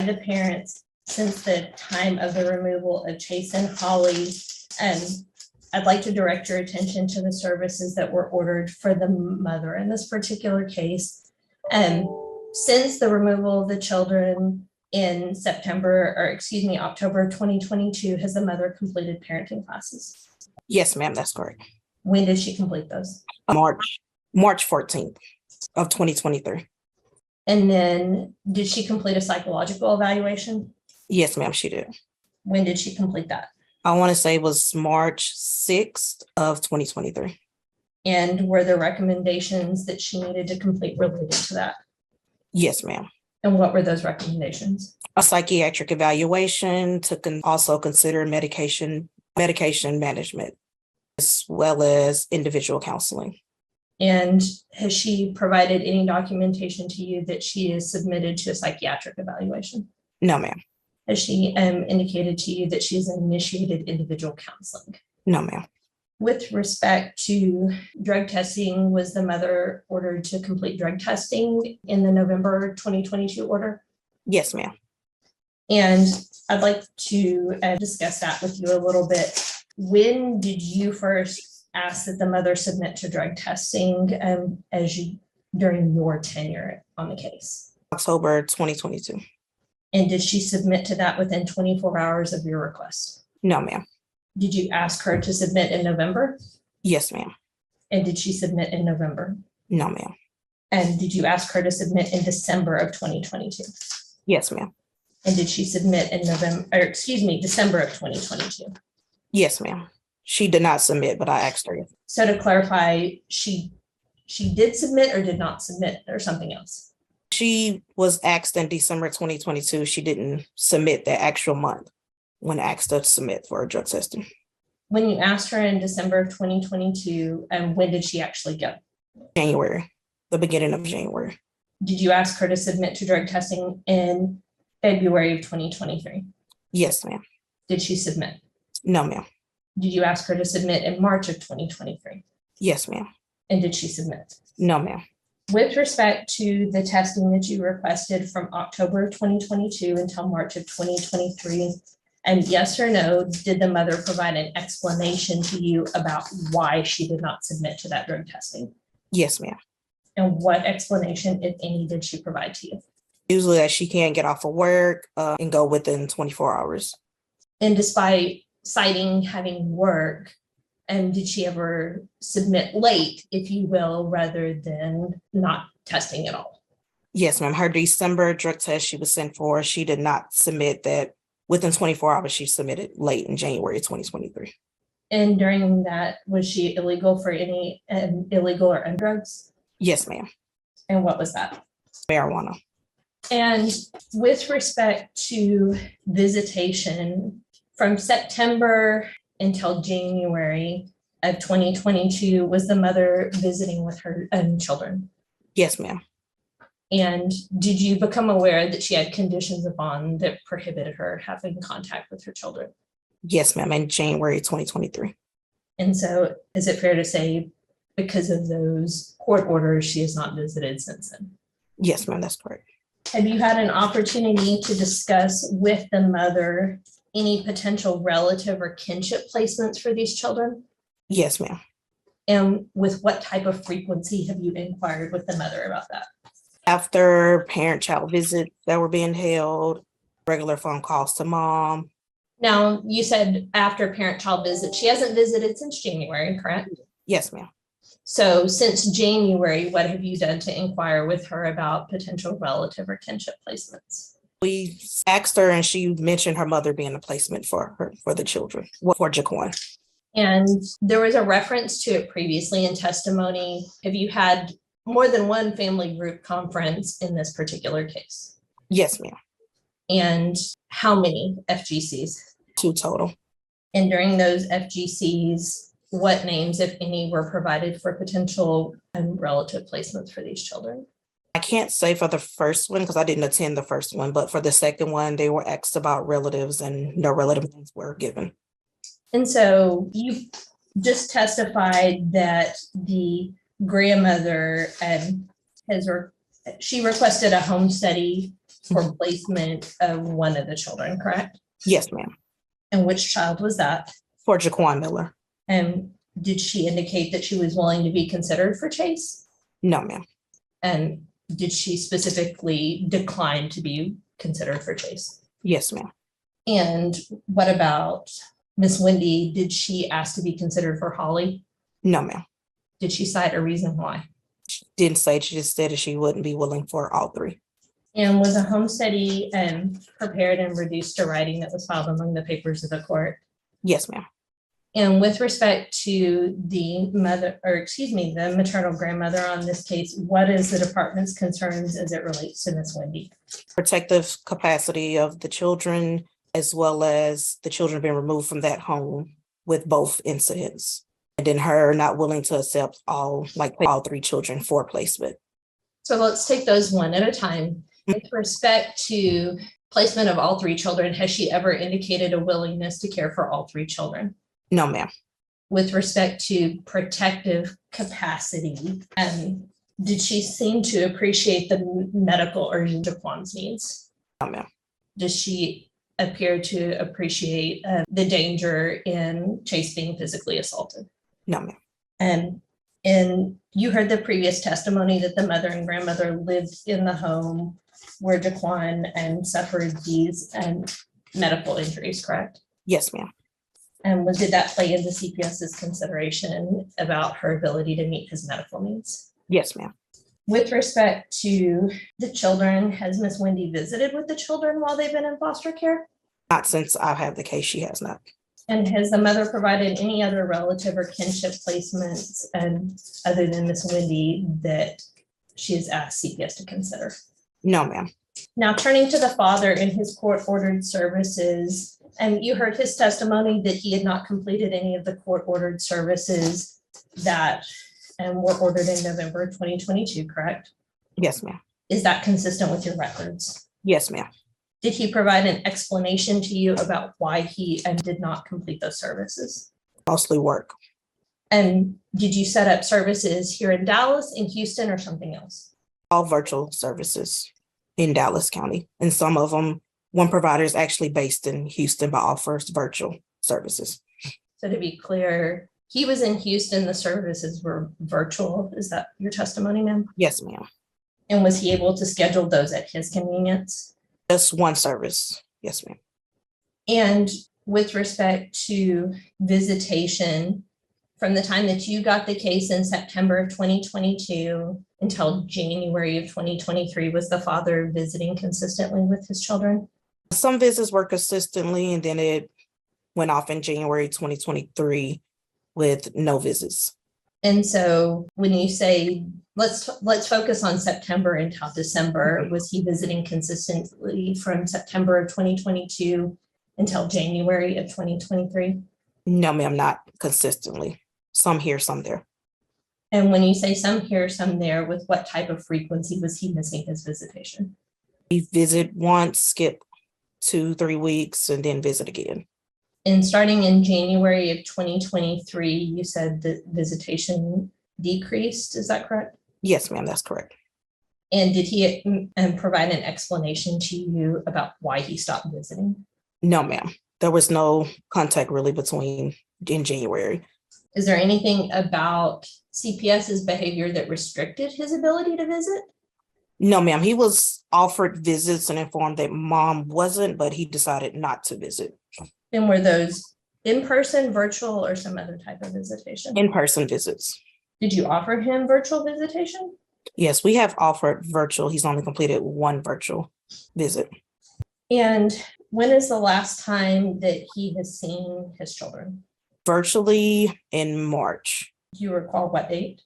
the parents since the time of the removal of Chase and Holly. I'd like to direct your attention to the services that were ordered for the mother in this particular case. Since the removal of the children in October 2022, has the mother completed parenting classes? Yes, ma'am, that's correct. When did she complete those? March 14th of 2023. And then did she complete a psychological evaluation? Yes, ma'am, she did. When did she complete that? I want to say it was March 6th of 2023. And were there recommendations that she needed to complete related to that? Yes, ma'am. And what were those recommendations? A psychiatric evaluation to also consider medication management, as well as individual counseling. And has she provided any documentation to you that she is submitted to a psychiatric evaluation? No, ma'am. Has she indicated to you that she's initiated individual counseling? No, ma'am. With respect to drug testing, was the mother ordered to complete drug testing in the November 2022 order? Yes, ma'am. And I'd like to discuss that with you a little bit. When did you first ask that the mother submit to drug testing during your tenure on the case? October 2022. And did she submit to that within 24 hours of your request? No, ma'am. Did you ask her to submit in November? Yes, ma'am. And did she submit in November? No, ma'am. And did you ask her to submit in December of 2022? Yes, ma'am. And did she submit in December of 2022? Yes, ma'am. She did not submit, but I asked her. So to clarify, she did submit or did not submit or something else? She was asked in December 2022. She didn't submit that actual month when asked to submit for drug testing. When you asked her in December of 2022, when did she actually go? January, the beginning of January. Did you ask her to submit to drug testing in February of 2023? Yes, ma'am. Did she submit? No, ma'am. Did you ask her to submit in March of 2023? Yes, ma'am. And did she submit? No, ma'am. With respect to the testing that you requested from October 2022 until March of 2023, and yes or no, did the mother provide an explanation to you about why she did not submit to that drug testing? Yes, ma'am. And what explanation, if any, did she provide to you? Usually that she can't get off of work and go within 24 hours. And despite citing having work, and did she ever submit late, if you will, rather than not testing at all? Yes, ma'am. Her December drug test she was sent for, she did not submit that within 24 hours. She submitted late in January 2023. And during that, was she illegal for any illegal or drugs? Yes, ma'am. And what was that? Marijuana. And with respect to visitation, from September until January of 2022, was the mother visiting with her children? Yes, ma'am. And did you become aware that she had conditions of bond that prohibited her having contact with her children? Yes, ma'am, in January 2023. And so is it fair to say because of those court orders, she has not visited since then? Yes, ma'am, that's correct. Have you had an opportunity to discuss with the mother any potential relative or kinship placements for these children? Yes, ma'am. And with what type of frequency have you inquired with the mother about that? After parent-child visits that were being held, regular phone calls to mom. Now, you said after parent-child visits, she hasn't visited since January, correct? Yes, ma'am. So since January, what have you done to inquire with her about potential relative or kinship placements? We asked her and she mentioned her mother being a placement for the children, for Jaquan. And there was a reference to it previously in testimony. Have you had more than one family group conference in this particular case? Yes, ma'am. And how many FGCs? 2 total. And during those FGCs, what names, if any, were provided for potential and relative placements for these children? I can't say for the first one because I didn't attend the first one, but for the second one, they were asked about relatives and no relative names were given. And so you just testified that the grandmother she requested a home study for placement of one of the children, correct? Yes, ma'am. And which child was that? For Jaquan Miller. And did she indicate that she was willing to be considered for Chase? No, ma'am. And did she specifically decline to be considered for Chase? Yes, ma'am. And what about Miss Wendy? Did she ask to be considered for Holly? No, ma'am. Did she cite a reason why? Didn't say, she just said that she wouldn't be willing for all three. And was a home study prepared and reduced to writing that was filed among the papers of the court? Yes, ma'am. And with respect to the the maternal grandmother on this case, what is the department's concerns as it relates to Miss Wendy? Protective capacity of the children, as well as the children being removed from that home with both incidents. And then her not willing to accept all three children for placement. So let's take those one at a time. With respect to placement of all three children, has she ever indicated a willingness to care for all three children? No, ma'am. With respect to protective capacity, did she seem to appreciate the medical or Jaquan's needs? No, ma'am. Does she appear to appreciate the danger in Chase being physically assaulted? No, ma'am. And you heard the previous testimony that the mother and grandmother lived in the home where Jaquan suffered these medical injuries, correct? Yes, ma'am. And did that play into CPS's consideration about her ability to meet his medical needs? Yes, ma'am. With respect to the children, has Miss Wendy visited with the children while they've been in foster care? Not since I have the case, she has not. And has the mother provided any other relative or kinship placements other than Miss Wendy that she has asked CPS to consider? No, ma'am. Now, turning to the father in his court-ordered services, and you heard his testimony that he had not completed any of the court-ordered services that were ordered in November 2022, correct? Yes, ma'am. Is that consistent with your records? Yes, ma'am. Did he provide an explanation to you about why he did not complete those services? Mostly work. And did you set up services here in Dallas, in Houston, or something else? All virtual services in Dallas County. And some of them, one provider is actually based in Houston but offers virtual services. So to be clear, he was in Houston, the services were virtual. Is that your testimony, ma'am? Yes, ma'am. And was he able to schedule those at his convenience? Just one service. Yes, ma'am. And with respect to visitation, from the time that you got the case in September of 2022 until January of 2023, was the father visiting consistently with his children? Some visits were consistently, and then it went off in January 2023 with no visits. And so when you say, let's focus on September until December, was he visiting consistently from September of 2022 until January of 2023? No, ma'am, not consistently. Some here, some there. And when you say some here, some there, with what type of frequency was he missing his visitation? He visit once, skip 2-3 weeks, and then visit again. And starting in January of 2023, you said that visitation decreased, is that correct? Yes, ma'am, that's correct. And did he provide an explanation to you about why he stopped visiting? No, ma'am. There was no contact really in January. Is there anything about CPS's behavior that restricted his ability to visit? No, ma'am. He was offered visits and informed that mom wasn't, but he decided not to visit. And were those in-person, virtual, or some other type of visitation? In-person visits. Did you offer him virtual visitation? Yes, we have offered virtual. He's only completed one virtual visit. And when is the last time that he has seen his children? Virtually in March. Do you recall what date?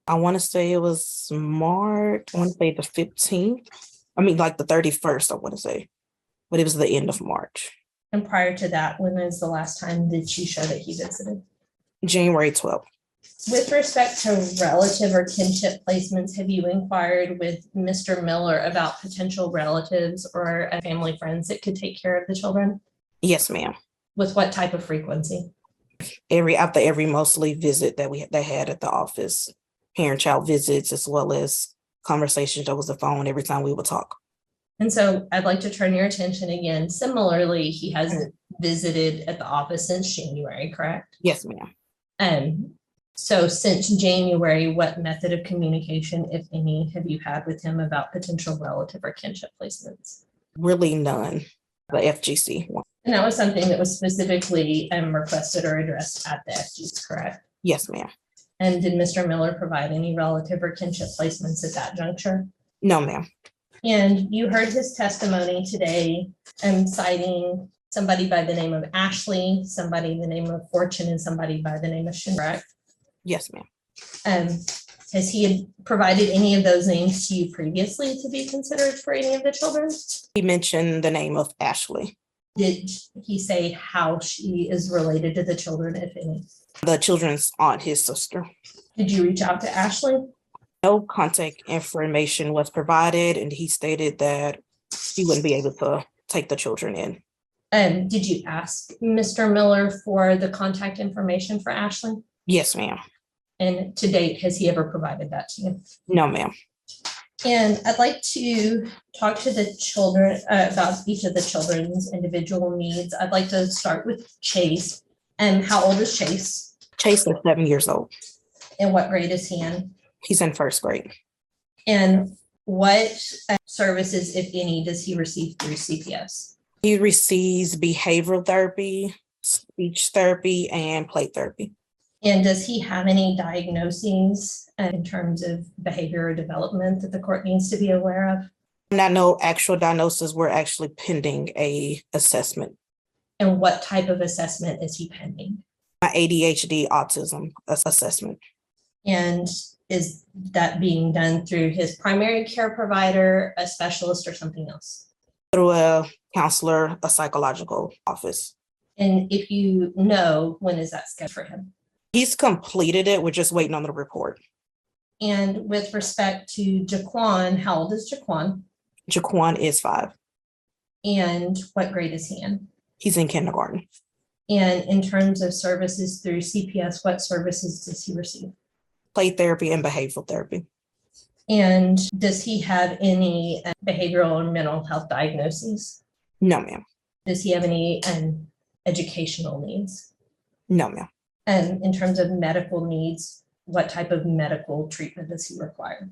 I want to say it was March. I want to say the 15th. I mean, like the 31st, I want to say. But it was the end of March. And prior to that, when is the last time did she show that he visited? January 12th. With respect to relative or kinship placements, have you inquired with Mr. Miller about potential relatives or family friends that could take care of the children? Yes, ma'am. With what type of frequency? After every mostly visit that they had at the office, parent-child visits, as well as conversations over the phone every time we would talk. And so I'd like to turn your attention again. Similarly, he hasn't visited at the office since January, correct? Yes, ma'am. So since January, what method of communication, if any, have you had with him about potential relative or kinship placements? Really none. The FGC one. And that was something that was specifically requested or addressed at the FGC, correct? Yes, ma'am. And did Mr. Miller provide any relative or kinship placements at that juncture? No, ma'am. And you heard his testimony today, citing somebody by the name of Ashley, somebody by the name of Fortune, and somebody by the name of Shinrak. Yes, ma'am. Has he provided any of those names to you previously to be considered for any of the children? He mentioned the name of Ashley. Did he say how she is related to the children, if any? The children's aunt, his sister. Did you reach out to Ashley? No contact information was provided, and he stated that he wouldn't be able to take the children in. Did you ask Mr. Miller for the contact information for Ashley? Yes, ma'am. And to date, has he ever provided that to you? No, ma'am. And I'd like to talk to the children about each of the children's individual needs. I'd like to start with Chase. And how old is Chase? Chase is 7 years old. And what grade is he in? He's in first grade. And what services, if any, does he receive through CPS? He receives behavioral therapy, speech therapy, and play therapy. And does he have any diagnoses in terms of behavior or development that the court needs to be aware of? Not no actual diagnosis. We're actually pending a assessment. And what type of assessment is he pending? My ADHD autism assessment. And is that being done through his primary care provider, a specialist, or something else? Through a counselor, a psychological office. And if you know, when is that scheduled for him? He's completed it. We're just waiting on the report. And with respect to Jaquan, how old is Jaquan? Jaquan is 5. And what grade is he in? He's in kindergarten. And in terms of services through CPS, what services does he receive? Play therapy and behavioral therapy. And does he have any behavioral or mental health diagnoses? No, ma'am. Does he have any educational needs? No, ma'am. And in terms of medical needs, what type of medical treatment does he require?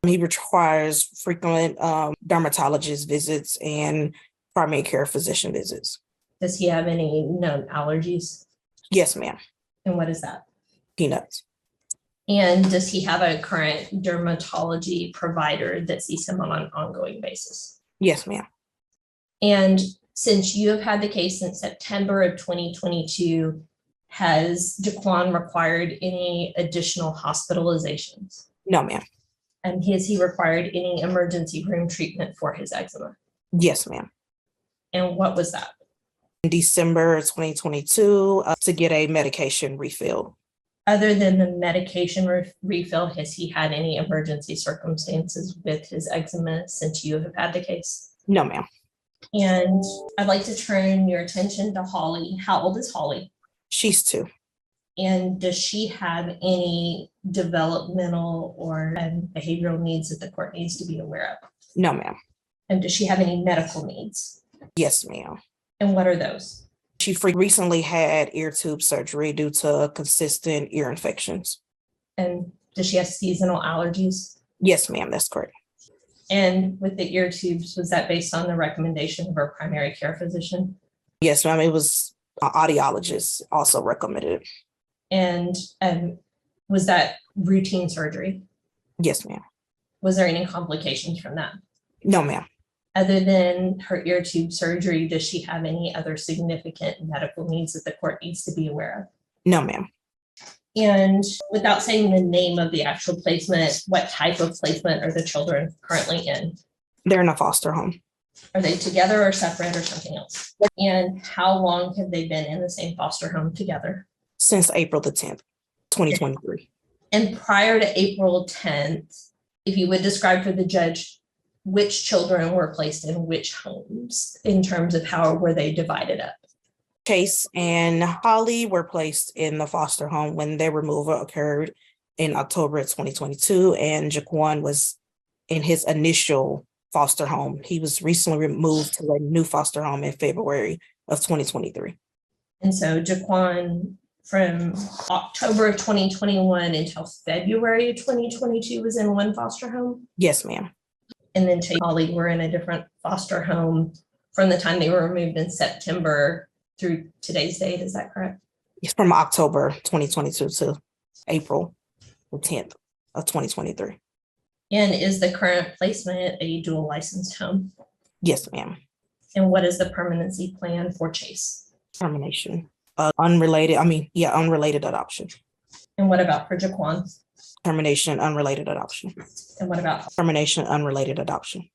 He requires frequent dermatologist visits and primary care physician visits. Does he have any known allergies? Yes, ma'am. And what is that? Peanuts. And does he have a current dermatology provider that sees him on an ongoing basis? Yes, ma'am. And since you have had the case since September of 2022, has Jaquan required any additional hospitalizations? No, ma'am. And has he required any emergency room treatment for his eczema? Yes, ma'am. And what was that? In December 2022 to get a medication refill. Other than the medication refill, has he had any emergency circumstances with his eczema since you have had the case? No, ma'am. And I'd like to turn your attention to Holly. How old is Holly? She's 2. And does she have any developmental or behavioral needs that the court needs to be aware of? No, ma'am. And does she have any medical needs? Yes, ma'am. And what are those? She recently had ear tube surgery due to consistent ear infections. And does she have seasonal allergies? Yes, ma'am, that's correct. And with the ear tubes, was that based on the recommendation of her primary care physician? Yes, ma'am, it was an audiologist also recommended it. And was that routine surgery? Yes, ma'am. Was there any complications from that? No, ma'am. Other than her ear tube surgery, does she have any other significant medical needs that the court needs to be aware of? No, ma'am. And without saying the name of the actual placement, what type of placement are the children currently in? They're in a foster home. Are they together or separate or something else? And how long have they been in the same foster home together? Since April the 10th, 2023. And prior to April 10th, if you would describe for the judge which children were placed in which homes in terms of how were they divided up? Chase and Holly were placed in the foster home when their removal occurred in October of 2022, and Jaquan was in his initial foster home. He was recently removed to a new foster home in February of 2023. And so Jaquan, from October of 2021 until February of 2022 was in one foster home? Yes, ma'am. And then Chase and Holly were in a different foster home from the time they were removed in September through today's date, is that correct? It's from October 2022 to April the 10th of 2023. And is the current placement a dual licensed home? Yes, ma'am. And what is the permanency plan for Chase? Termination. Unrelated adoption. And what about for Jaquan? Termination, unrelated adoption. And what about Termination, unrelated adoption.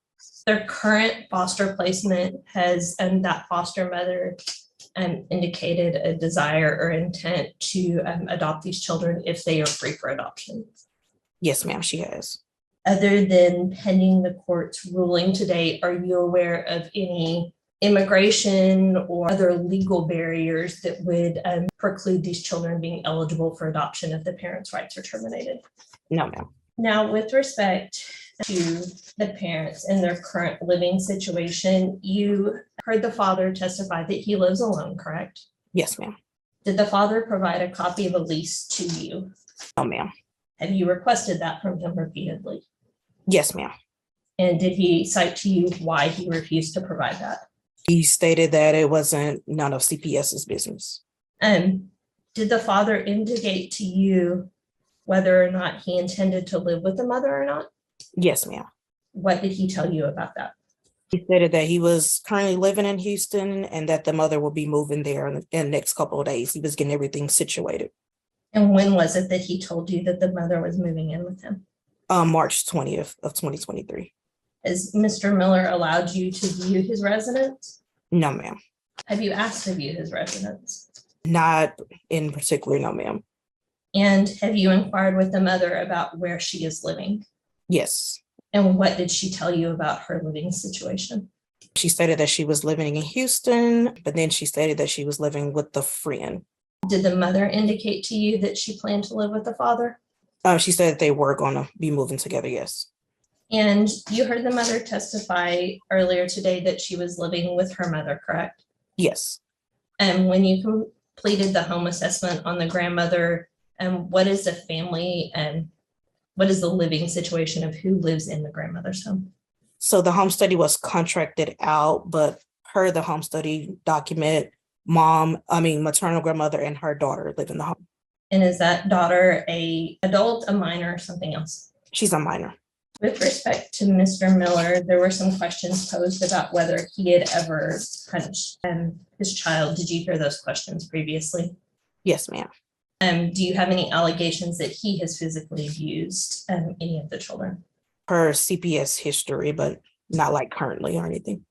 their current foster placement has, and that foster mother indicated a desire or intent to adopt these children if they are free for adoption? Yes, ma'am, she has. Other than pending the court's ruling today, are you aware of any immigration or other legal barriers that would preclude these children being eligible for adoption if the parents' rights are terminated? No, ma'am. Now, with respect to the parents and their current living situation, you heard the father testify that he lives alone, correct? Yes, ma'am. Did the father provide a copy of a lease to you? No, ma'am. Have you requested that from him repeatedly? Yes, ma'am. And did he cite to you why he refused to provide that? He stated that it wasn't none of CPS's business. Did the father indicate to you whether or not he intended to live with the mother or not? Yes, ma'am. What did he tell you about that? He stated that he was currently living in Houston and that the mother will be moving there in the next couple of days. He was getting everything situated. And when was it that he told you that the mother was moving in with him? March 20th of 2023. Has Mr. Miller allowed you to view his residence? No, ma'am. Have you asked to view his residence? Not in particular, no, ma'am. And have you inquired with the mother about where she is living? Yes. And what did she tell you about her living situation? She stated that she was living in Houston, but then she stated that she was living with a friend. Did the mother indicate to you that she planned to live with the father? She said that they were going to be moving together, yes. And you heard the mother testify earlier today that she was living with her mother, correct? Yes. And when you completed the home assessment on the grandmother, what is the family and what is the living situation of who lives in the grandmother's home? So the home study was contracted out, but per the home study document, maternal grandmother and her daughter live in the home. And is that daughter a adult, a minor, or something else? She's a minor. With respect to Mr. Miller, there were some questions posed about whether he had ever punched his child. Did you hear those questions previously? Yes, ma'am. Do you have any allegations that he has physically abused any of the children? Her CPS history, but not like currently or anything.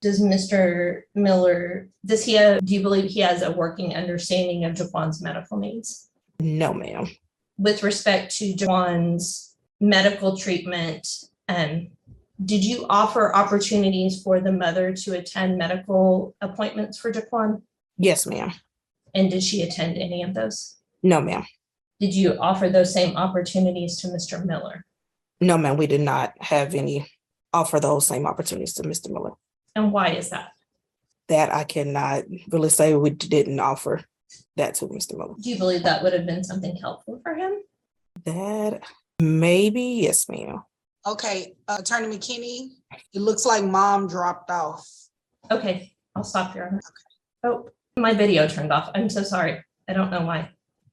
Does Mr. Miller, do you believe he has a working understanding of Jaquan's medical needs? No, ma'am. With respect to Jaquan's medical treatment, did you offer opportunities for the mother to attend medical appointments for Jaquan? Yes, ma'am. And did she attend any of those? No, ma'am. Did you offer those same opportunities to Mr. Miller? No, ma'am. We did not have offer those same opportunities to Mr. Miller. And why is that? That I cannot really say. We didn't offer that to Mr. Miller. Do you believe that would have been something helpful for him? That maybe, yes, ma'am. Okay, Attorney McKinney, it looks like mom dropped off. Okay, I'll stop here. Oh, my video turned off. I'm so sorry. I don't know why.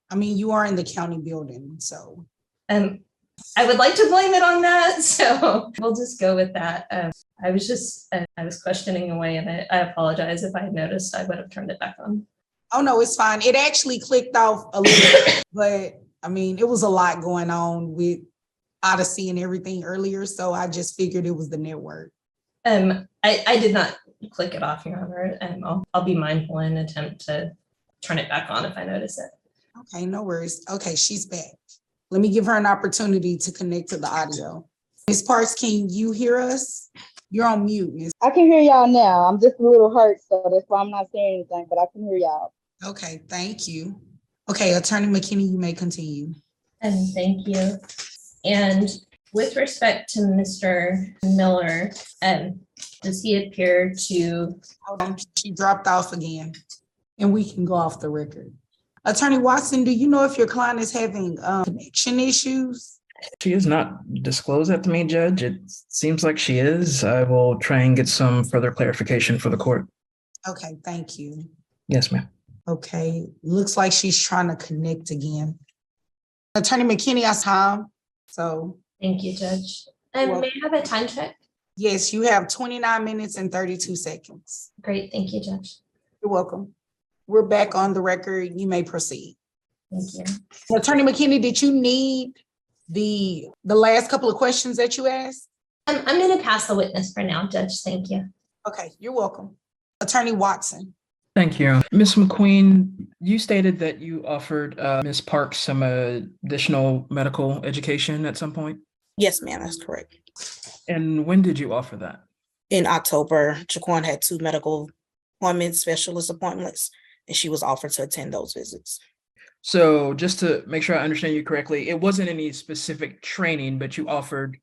I mean, you are in the county building, so. I would like to blame it on that, so we'll just go with that. I was questioning away, and I apologize. If I had noticed, I would have turned it back on. Oh, no, it's fine. It actually clicked off a little bit, but I mean, it was a lot going on with Odyssey and everything earlier, so I just figured it was the network. I did not click it off, Your Honor, and I'll be mindful and attempt to turn it back on if I notice it. Okay, no worries. Okay, she's back. Let me give her an opportunity to connect to the audio. Ms. Parks, can you hear us? You're on mute, Ms. I can hear y'all now. I'm just a little hurt, so that's why I'm not saying anything, but I can hear y'all. Okay, thank you. Okay, Attorney McKinney, you may continue. And thank you. And With respect to Mr. Miller, does he appear to, Hold on, she dropped off again, and we can go off the record. Attorney Watson, do you know if your client is having connection issues? She is not disclosed that to me, Judge. It seems like she is. I will try and get some further clarification for the court. Okay, thank you. Yes, ma'am. Okay, looks like she's trying to connect again. Attorney McKinney, I time. So thank you, Judge. Well- May I have a time check? yes, you have 29 minutes and 32 seconds. Great, thank you, Judge. You're welcome. We're back on the record. You may proceed. Thank you. Attorney McKinney, did you need the last couple of questions that you asked? I'm going to pass the witness for now, Judge. Thank you. Okay, you're welcome. Attorney Watson. Thank you. Ms. McQueen, you stated that you offered Ms. Parks some additional medical education at some point. Yes, ma'am, that's correct. And when did you offer that? In October, Jaquan had 2 medical appointments, specialist appointments, and she was offered to attend those visits. So just to make sure I understand you correctly, it wasn't any specific training, but you offered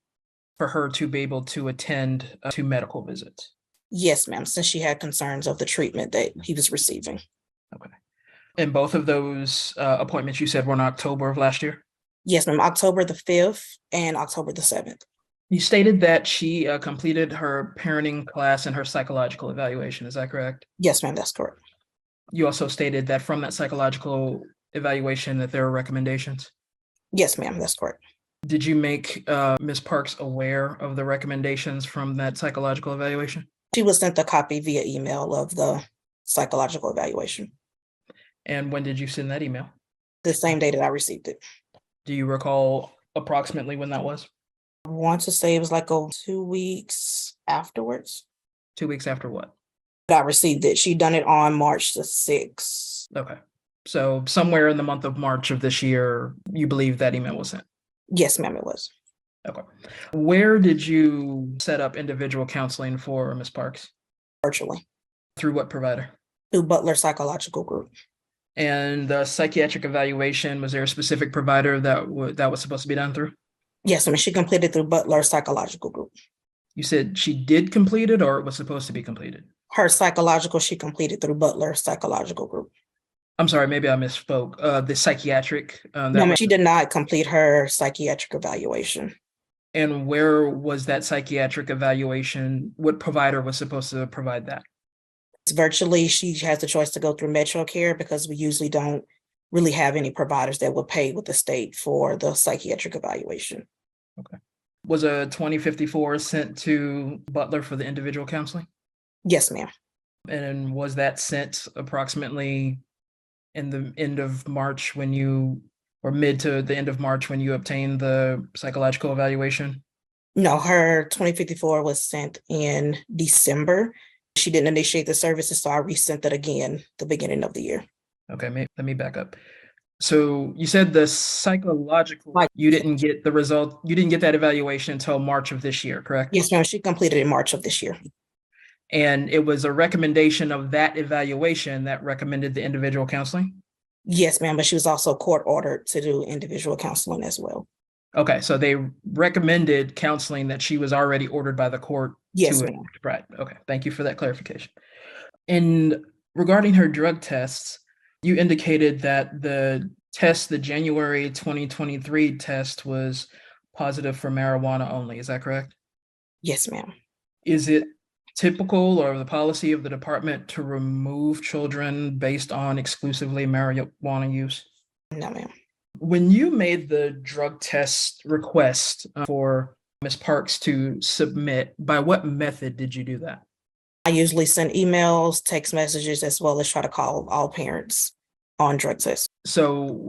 for her to be able to attend 2 medical visits. Yes, ma'am, since she had concerns of the treatment that he was receiving. Okay. And both of those appointments you said were in October of last year? Yes, ma'am, October the 5th and October the 7th. You stated that she completed her parenting class and her psychological evaluation. Is that correct? Yes, ma'am, that's correct. You also stated that from that psychological evaluation that there were recommendations. Yes, ma'am, that's correct. Did you make Ms. Parks aware of the recommendations from that psychological evaluation? She was sent a copy via email of the psychological evaluation And when did you send that email? the same day that I received it. Do you recall approximately when that was? I want to say it was like 2 weeks afterwards 2 weeks after what? that I received it. She done it on March the 6th. Okay. So somewhere in the month of March of this year, you believe that email was sent? Yes, ma'am, it was. Okay. Where did you set up individual counseling for Ms. Parks? Virtually Through what provider? through Butler Psychological Group. And the psychiatric evaluation, was there a specific provider that was supposed to be done through? Yes, I mean, she completed through Butler Psychological Group. You said she did complete it or it was supposed to be completed? Her psychological, she completed through Butler Psychological Group. I'm sorry, maybe I misspoke. The psychiatric. No, ma'am, she did not complete her psychiatric evaluation. And where was that psychiatric evaluation? What provider was supposed to provide that? It's virtually, she has the choice to go through Metro Care because we usually don't really have any providers that will pay with the state for the psychiatric evaluation. Was a 2054 sent to Butler for the individual counseling? Yes, ma'am. And was that sent approximately in the end of March or mid to the end of March when you obtained the psychological evaluation? No, her 2054 was sent in December. She didn't initiate the services, so I resent it again the beginning of the year. Okay, let me back up. So you said the psychological, Right. you didn't get the result, you didn't get that evaluation until March of this year, correct? Yes, ma'am. She completed in March of this year. And it was a recommendation of that evaluation that recommended the individual counseling? Yes, ma'am, but she was also court ordered to do individual counseling as well. Okay, so they recommended counseling that she was already ordered by the court. Yes, to ma'am. Right, okay, thank you for that clarification. And regarding her drug tests, you indicated that the January 2023 test was positive for marijuana only, is that correct? Yes, ma'am. Is it typical or the policy of the department to remove children based on exclusively marijuana use? No, ma'am. When you made the drug test request for Ms. Parks to submit, by what method did you do that? I usually send emails, text messages, as well as try to call all parents on drug tests. So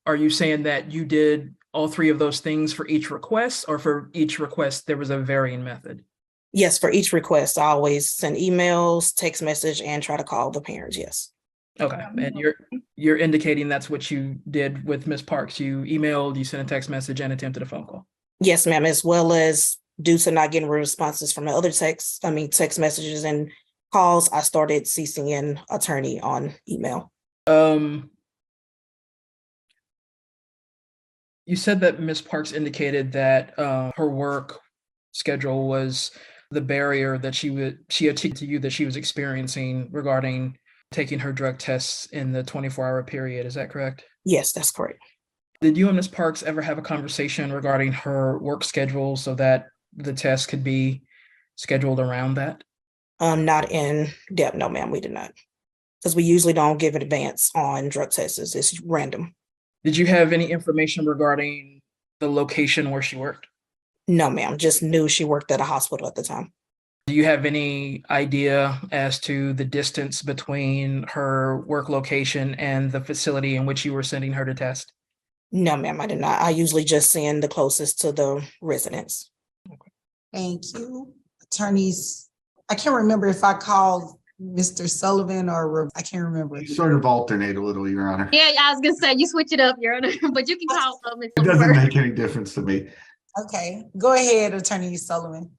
are you saying that you did all 3 of those things for each request, or for each request there was a varying method? Yes, for each request, I always send emails, text message, and try to call the parents, yes. Okay, and you're indicating that's what you did with Ms. Parks. You emailed, you sent a text message, and attempted a phone call. Yes, ma'am, as well as due to not getting responses from the other text messages and calls, I started CCing in attorney on email. You said that Ms. Parks indicated that her work schedule was the barrier that she articulated to you that she was experiencing regarding taking her drug tests in the 24-hour period. Is that correct? Yes, that's correct. Did you and Ms. Parks ever have a conversation regarding her work schedule so that the test could be scheduled around that? Not in depth, no, ma'am, we did not. Because we usually don't give advance on drug tests. It's random. Did you have any information regarding the location where she worked? No, ma'am, just knew she worked at a hospital at the time. Do you have any idea as to the distance between her work location and the facility in which you were sending her to test? No, ma'am, I did not. I usually just send the closest to the residence. Thank you. Attorneys, I can't remember if I called Mr. Sullivan or I can't remember. You sort of alternate a little, Your Honor. Yeah, I was gonna say you switch it up, Your Honor, but you can call me. It doesn't make any difference to me. Okay, go ahead, Attorney Sullivan.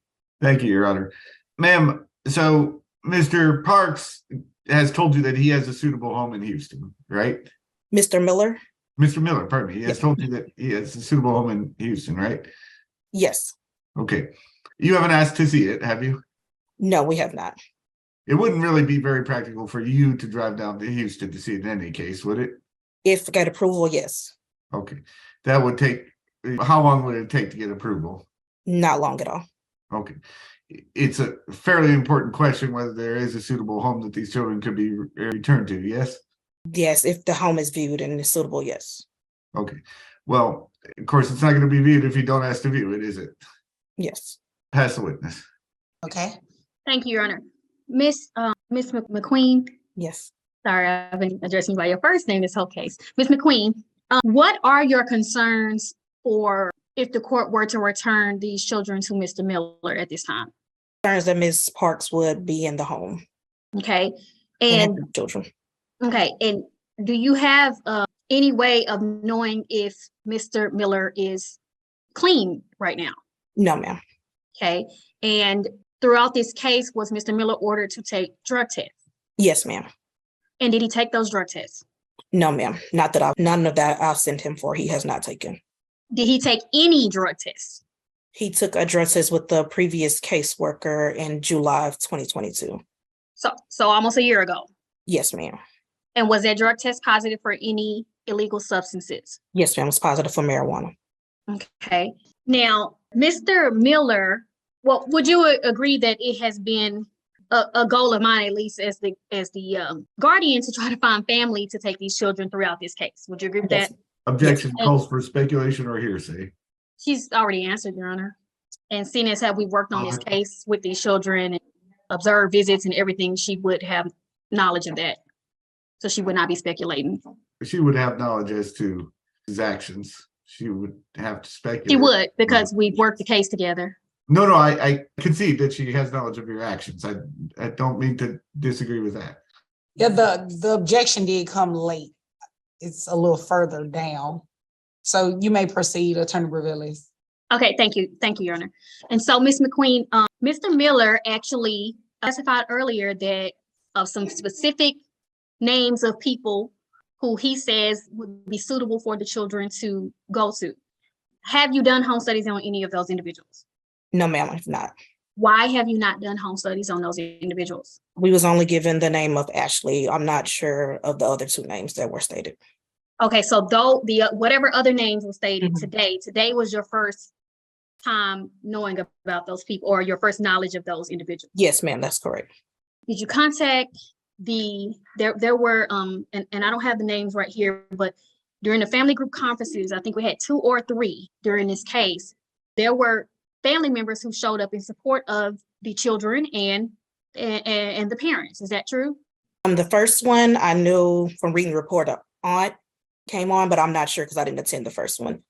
Thank you, Your Honor. Ma'am, so Mr. Parks has told you that he has a suitable home in Houston, right? Mr. Miller? Mr. Miller, pardon me. He has Yes. told you that he has a suitable home in Houston, right? Yes. Okay. You haven't asked to see it, have you? No, we have not. It wouldn't really be very practical for you to drive down to Houston to see it in any case, would it? If get approval, yes. Okay. That would take, how long would it take to get approval? Not long at all. Okay. It's a fairly important question whether there is a suitable home that these children could be returned to, yes? Yes, if the home is viewed and is suitable, yes. Okay. Well, of course, it's not going to be viewed if you don't ask to view it, is it? Yes. Pass the witness. Okay, Thank you, Your Honor. Miss McQueen, Yes. sorry, I've been addressing you by your first name this whole case. Miss McQueen, what are your concerns for if the court were to return these children to Mr. Miller at this time? Concerns that Ms. Parks would be in the home Okay, and and have children. okay, and do you have any way of knowing if Mr. Miller is clean right now? No, ma'am. Okay, and throughout this case, was Mr. Miller ordered to take drug tests? Yes, ma'am. And did he take those drug tests? No, ma'am. None of that I've sent him for. He has not taken. Did he take any drug tests? He took a drug test with the previous caseworker in July of 2022. So almost a year ago. Yes, ma'am. And was that drug test positive for any illegal substances? Yes, ma'am. It's positive for marijuana. Okay. Now, Mr. Miller, well, would you agree that it has been a goal of mine, at least as the guardian, to try to find family to take these children throughout this case? Would you agree with Yes. that? Objection Yes. calls for speculation or hearsay. She's already answered, Your Honor. And seeing as how we worked on this case with these children and observed visits and everything, she would have knowledge of that. So she would not be speculating. She would have knowledge as to his actions. She would have to speculate. She would, because we've worked the case together. No, I concede that she has knowledge of your actions. I don't mean to disagree with that. yeah, the objection did come late. It's a little further down. So you may proceed, Attorney Reveles. Okay, thank you. Thank you, Your Honor. And so, Ms. McQueen, Mr. Miller actually testified earlier that of some specific names of people who he says would be suitable for the children to go to. Have you done home studies on any of those individuals? No, ma'am, I've not. Why have you not done home studies on those individuals? We was only given the name of Ashley. I'm not sure of the other two names that were stated. Okay, so though the whatever other names were stated Mhm. today was your first time knowing about those people or your first knowledge of those individuals. Yes, ma'am, that's correct. Did you contact there were and I don't have the names right here, but during the family group conferences, I think we had 2 or 3 during this case, there were family members who showed up in support of the children and the parents. Is that true? The first one I knew from reading the report, a aunt came on, but I'm not sure because I didn't attend the first one.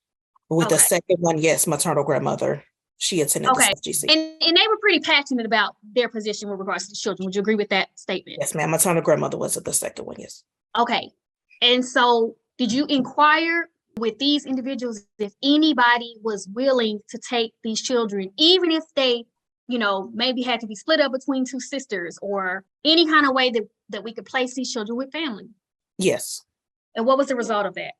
With the Okay. second one, yes, maternal grandmother, she attended Okay. the FGC. And they were pretty passionate about their position with regards to the children. Would you agree with that statement? Yes, ma'am, maternal grandmother was at the second one, yes. Okay. And so did you inquire with these individuals if anybody was willing to take these children, even if they, maybe had to be split up between 2 sisters or any kind of way that we could place these children with family? Yes. And what was the result of that?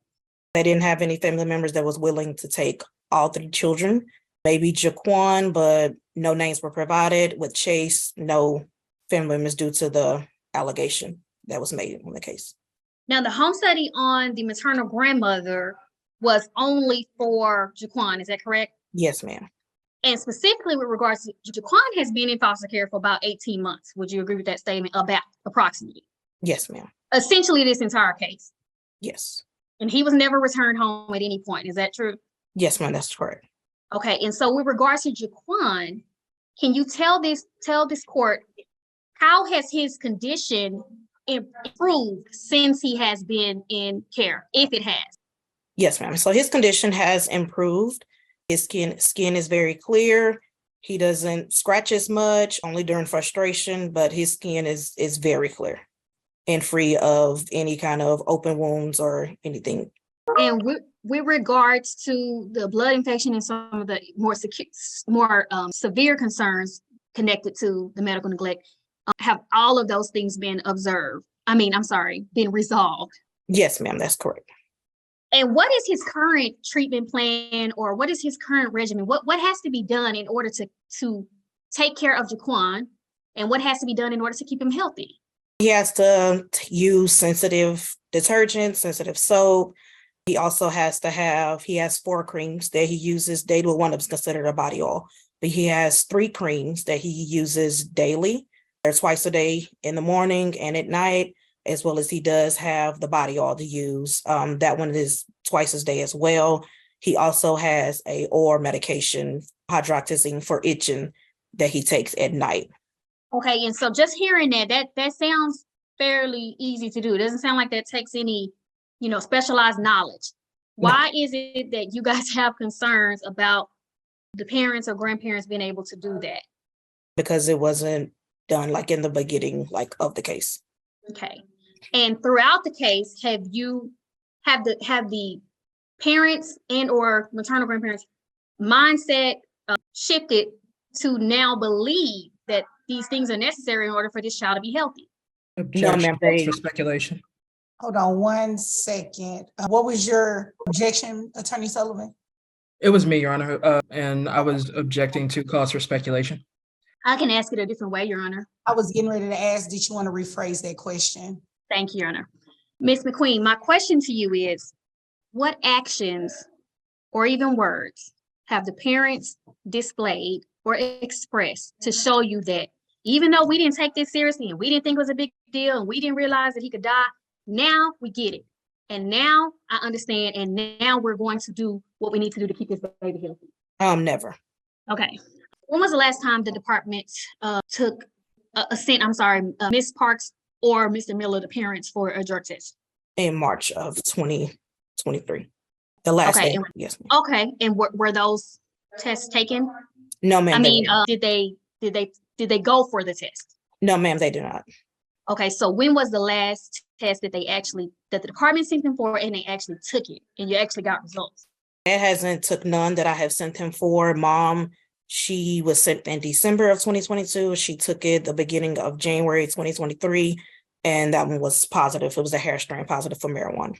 They didn't have any family members that was willing to take all three children. Maybe Jaquan, but no names were provided. With Chase, no family members due to the allegation that was made on the case. Now, the home study on the maternal grandmother was only for Jaquan, is that correct? Yes, ma'am. And specifically with regards to Jaquan has been in foster care for about 18 months. Would you agree with that statement? About approximately. Yes, ma'am. Essentially this entire case. Yes. And he was never returned home at any point. Is that true? Yes, ma'am, that's correct. Okay. And so with regards to Jaquan, can you tell this court, how has his condition improved since he has been in care, if it has? Yes, ma'am. So his condition has improved. His skin is very clear. He doesn't scratch as much, only during frustration, but his skin is very clear and free of any kind of open wounds or anything. And with regards to the blood infection and some of the more severe concerns connected to the medical neglect, have all of those things been been resolved? Yes, ma'am, that's correct. And what is his current treatment plan, or what is his current regimen? What has to be done in order to take care of Jaquan, and what has to be done in order to keep him healthy? He has to use sensitive detergent, sensitive soap. He also has 4 creams that he uses daily. One of them is considered a body oil, but he has 3 creams that he uses daily. They're twice a day, in the morning and at night, as well as he does have the body oil to use. That one is twice a day as well. He also has a oral medication, hydroxyzine for itching, that he takes at night. Okay, and so just hearing that sounds fairly easy to do. It doesn't sound like that takes any, specialized knowledge. Why is it that you guys have concerns about the parents or grandparents being able to do that? Because it wasn't done in the beginning, of the case. Okay. And throughout the case, have the parents and or maternal grandparents mindset shifted to now believe that these things are necessary in order for this child to be healthy? Objection. ma'am, Calls for speculation. Hold on 1 second. What was your objection, Attorney Sullivan? It was me, Your Honor, and I was objecting to cause for speculation. I can ask it a different way, Your Honor. I was getting ready to ask, did you want to rephrase that question? Thank you, Your Honor. Ms. McQueen, my question to you is, what actions or even words have the parents displayed or expressed to show you that even though we didn't take this seriously and we didn't think it was a big deal and we didn't realize that he could die, now we get it. And now I understand, and now we're going to do what we need to do to keep this baby healthy? Never. Okay. When was the last time the department took Ms. Parks or Mr. Miller, the parents, for a drug test? In March of 2023. The last day. Yes, ma'am. Okay. And were those tests taken? No, ma'am. Did they go for the test? No, ma'am, they do not. Okay. So when was the last test that the department sent them for and they actually took it and you actually got results? It hasn't took none that I have sent him for. Mom, she was sent in December of 2022. She took it the beginning of January 2023, and that one was positive. It was a hair strain positive for marijuana.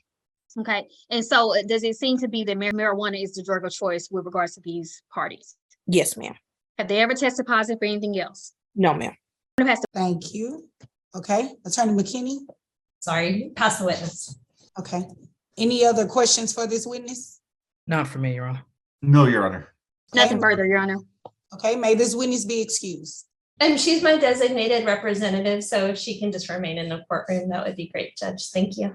Okay. And so does it seem to be that marijuana is the drug of choice with regards to these parties? Yes, ma'am. Have they ever tested positive for anything else? No, ma'am. Thank you. Okay, Attorney McKinney? Sorry, pass the witness. Okay. Any other questions for this witness? Not for me, Your Honor. No, Your Honor. Nothing further, Your Honor. Okay, may this witness be excused. And she's my designated representative, so if she can just remain in the courtroom, that would be great, Judge. Thank you.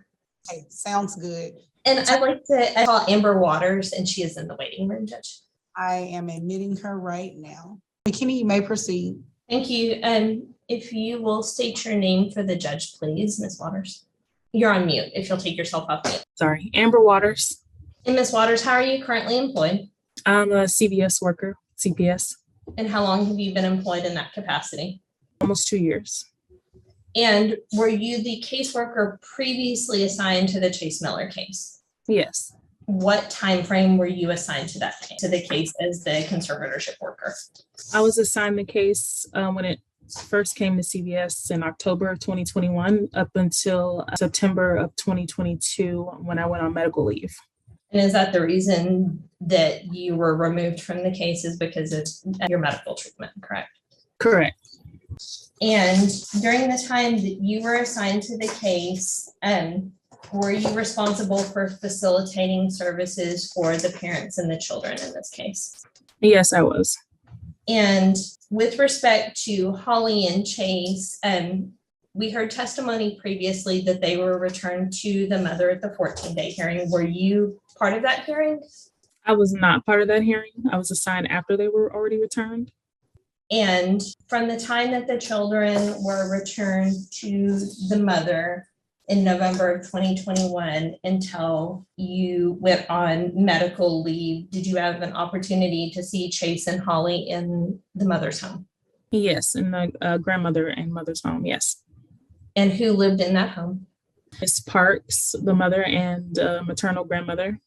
Okay, sounds good. And I'd like to call Amber Waters, and she is in the waiting room, Judge. I am admitting her right now. McKinney, you may proceed. Thank you. If you will state your name for the judge, please, Ms. Waters. You're on mute, if you'll take yourself off mute. Sorry, Amber Waters. And Ms. Waters, how are you currently employed? I'm a CBS worker, CPS, And how long have you been employed in that capacity? almost 2 years. And were you the caseworker previously assigned to the Chase Miller case? Yes. What time frame were you assigned to that case, to the case as the conservatorship worker? I was assigned the case when it first came to CBS in October of 2021 up until September of 2022 when I went on medical leave. And is that the reason that you were removed from the case is because of your medical treatment, correct? Correct. And during the time that you were assigned to the case, were you responsible for facilitating services for the parents and the children in this case? Yes, I was. And with respect to Holly and Chase, we heard testimony previously that they were returned to the mother at the 14-day hearing. Were you part of that hearing? I was not part of that hearing. I was assigned after they were already returned. And from the time that the children were returned to the mother in November of 2021 until you went on medical leave, did you have an opportunity to see Chase and Holly in the mother's home? Yes, in the grandmother and mother's home, yes. And who lived in that home? Miss Parks, the mother and maternal grandmother.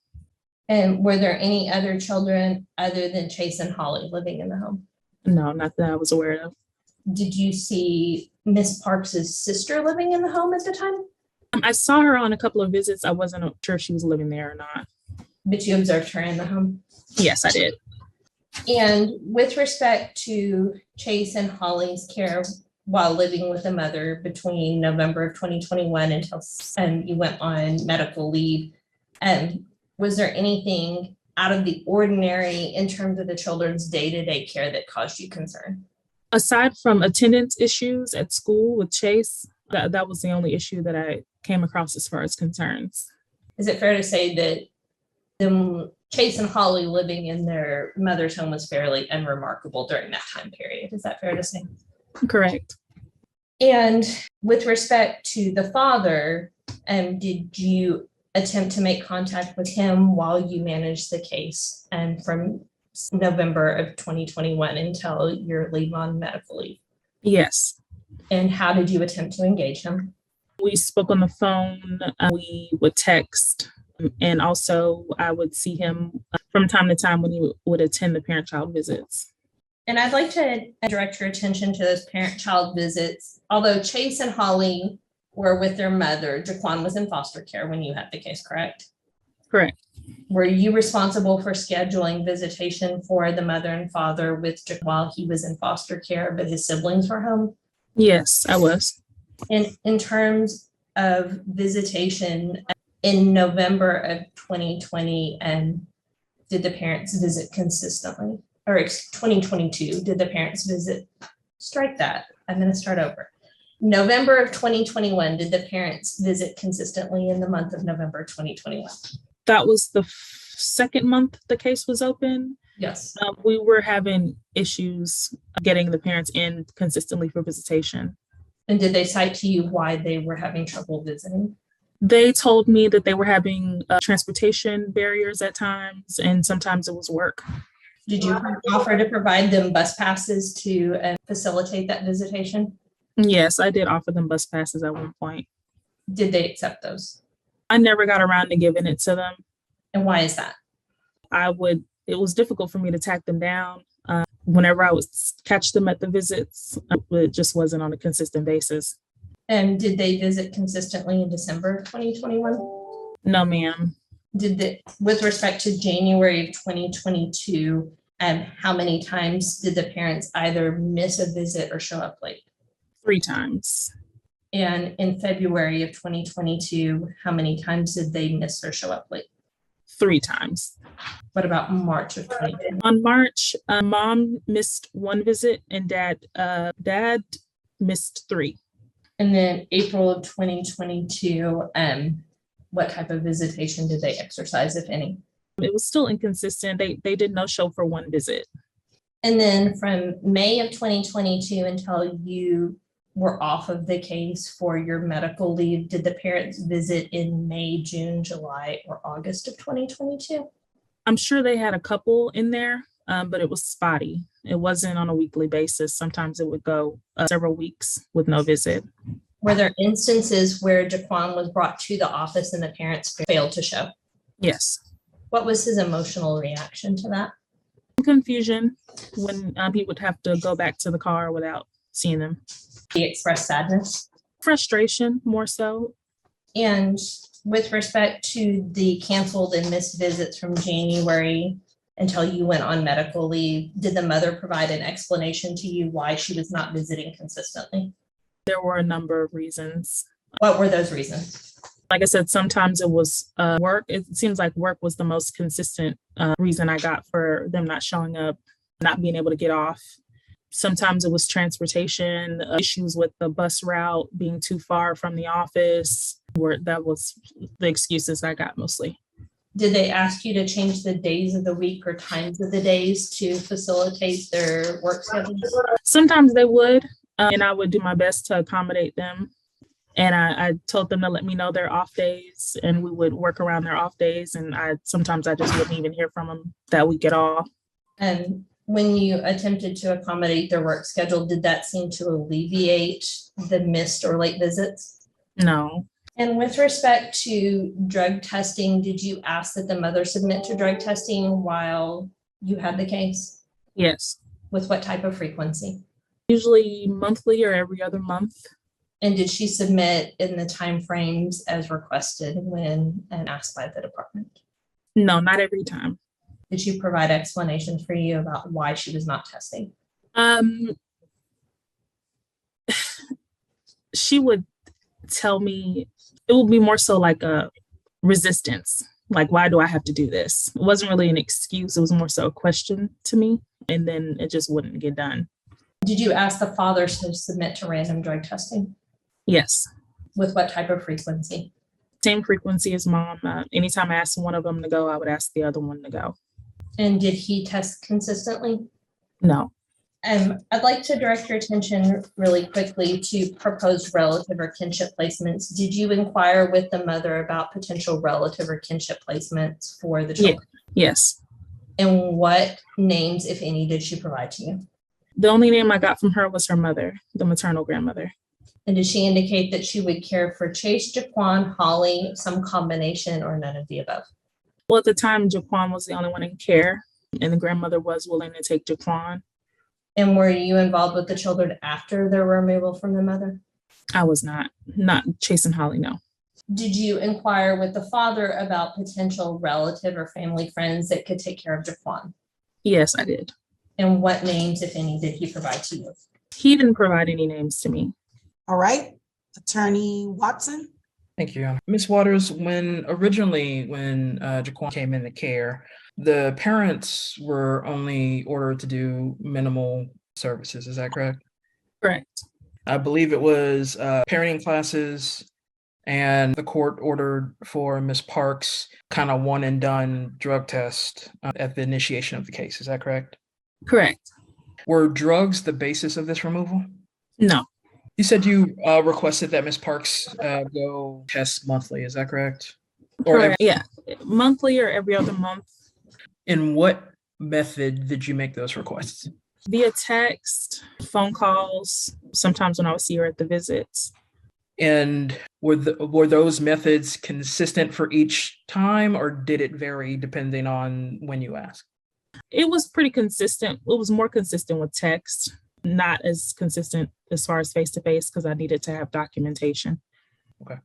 And were there any other children other than Chase and Holly living in the home? No, not that I was aware of. Did you see Miss Parks's sister living in the home at the time? I saw her on a couple of visits. I wasn't sure she was living there or not. But you observed her in the home? Yes, I did. And with respect to Chase and Holly's care while living with the mother between November of 2021 until you went on medical leave, was there anything out of the ordinary in terms of the children's day-to-day care that caused you concern? Aside from attendance issues at school with Chase, that was the only issue that I came across as far as concerns. Is it fair to say that Chase and Holly living in their mother's home was fairly unremarkable during that time period? Is that fair to say? Correct. And with respect to the father, did you attempt to make contact with him while you managed the case and from November of 2021 until your leave on medical leave? Yes. And how did you attempt to engage him? We spoke on the phone, we would text, and also I would see him from time to time when he would attend the parent-child visits. And I'd like to direct your attention to those parent-child visits. Although Chase and Holly were with their mother, Jaquan was in foster care when you had the case, correct? Correct. Were you responsible for scheduling visitation for the mother and father with Jaquan while he was in foster care, but his siblings were home? Yes, I was. In terms of visitation in November of 2020, and did the parents visit consistently? Or 2022, did the parents visit? Strike that. I'm going to start over. November of 2021, did the parents visit consistently in the month of November 2021? That was the second month the case was open. Yes. We were having issues getting the parents in consistently for visitation. And did they cite to you why they were having trouble visiting? They told me that they were having transportation barriers at times, and sometimes it was work. Did you offer to provide them bus passes to facilitate that visitation? Yes, I did offer them bus passes at one point. Did they accept those? I never got around to giving it to them. And why is that? It was difficult for me to track them down. Whenever I would catch them at the visits, it just wasn't on a consistent basis. And did they visit consistently in December of 2021? No, ma'am. With respect to January of 2022, how many times did the parents either miss a visit or show up late? 3 times. And in February of 2022, how many times did they miss or show up late? 3 times. What about March of 2022? On March, mom missed 1 visit and dad missed 3. And then April of 2022, what type of visitation did they exercise, if any? It was still inconsistent. They did no show for 1 visit. And then from May of 2022 until you were off of the case for your medical leave, did the parents visit in May, June, July, or August of 2022? I'm sure they had a couple in there, but it was spotty. It wasn't on a weekly basis. Sometimes it would go several weeks with no visit. Were there instances where Jaquan was brought to the office and the parents failed to show? Yes. What was his emotional reaction to that? Confusion when he would have to go back to the car without seeing them. He expressed sadness. Frustration, more so. And with respect to the canceled and missed visits from January until you went on medical leave, did the mother provide an explanation to you why she was not visiting consistently? There were a number of reasons. What were those reasons? Like I said, sometimes it was work. It seems like work was the most consistent reason I got for them not showing up, not being able to get off. Sometimes it was transportation, issues with the bus route being too far from the office, that was the excuses I got mostly. Did they ask you to change the days of the week or times of the days to facilitate their work schedules? Sometimes they would, and I would do my best to accommodate them. And I told them to let me know their off days, and we would work around their off days. And sometimes I just wouldn't even hear from them that week at all. And when you attempted to accommodate their work schedule, did that seem to alleviate the missed or late visits? No. And with respect to drug testing, did you ask that the mother submit to drug testing while you had the case? Yes. With what type of frequency? Usually monthly or every other month. And did she submit in the timeframes as requested when and asked by the department? No, not every time. Did she provide explanations for you about why she was not testing? She would tell me, it would be more so like a resistance. Like, why do I have to do this? It wasn't really an excuse. It was more so a question to me. And then it just wouldn't get done. Did you ask the father to submit to random drug testing? Yes. With what type of frequency? Same frequency as mom. Anytime I asked one of them to go, I would ask the other one to go. And did he test consistently? No. I'd like to direct your attention really quickly to proposed relative or kinship placements. Did you inquire with the mother about potential relative or kinship placements for the children? Yes. And what names, if any, did she provide to you? The only name I got from her was her mother, the maternal grandmother. And did she indicate that she would care for Chase, Jaquan, Holly, some combination, or none of the above? Well, at the time, Jaquan was the only one in care, and the grandmother was willing to take Jaquan. And were you involved with the children after their removal from the mother? I was not Chase and Holly, no. Did you inquire with the father about potential relative or family friends that could take care of Jaquan? Yes, I did. And what names, if any, did he provide to you? He didn't provide any names to me. All right, Attorney Watson. Thank you. Ms. Waters, when Jaquan came into care, the parents were only ordered to do minimal services. Is that correct? Correct. I believe it was parenting classes, and the court ordered for Ms. Parks kind of one and done drug test at the initiation of the case. Is that correct? Correct. Were drugs the basis of this removal? No. You said you requested that Ms. Parks go test monthly. Is that correct? Correct. Yeah, monthly or every other month. In what method did you make those requests? Via text, phone calls, sometimes when I would see her at the visits. And were those methods consistent for each time, or did it vary depending on when you asked? It was pretty consistent. It was more consistent with text, not as consistent as far as face-to-face because I needed to have documentation. Okay.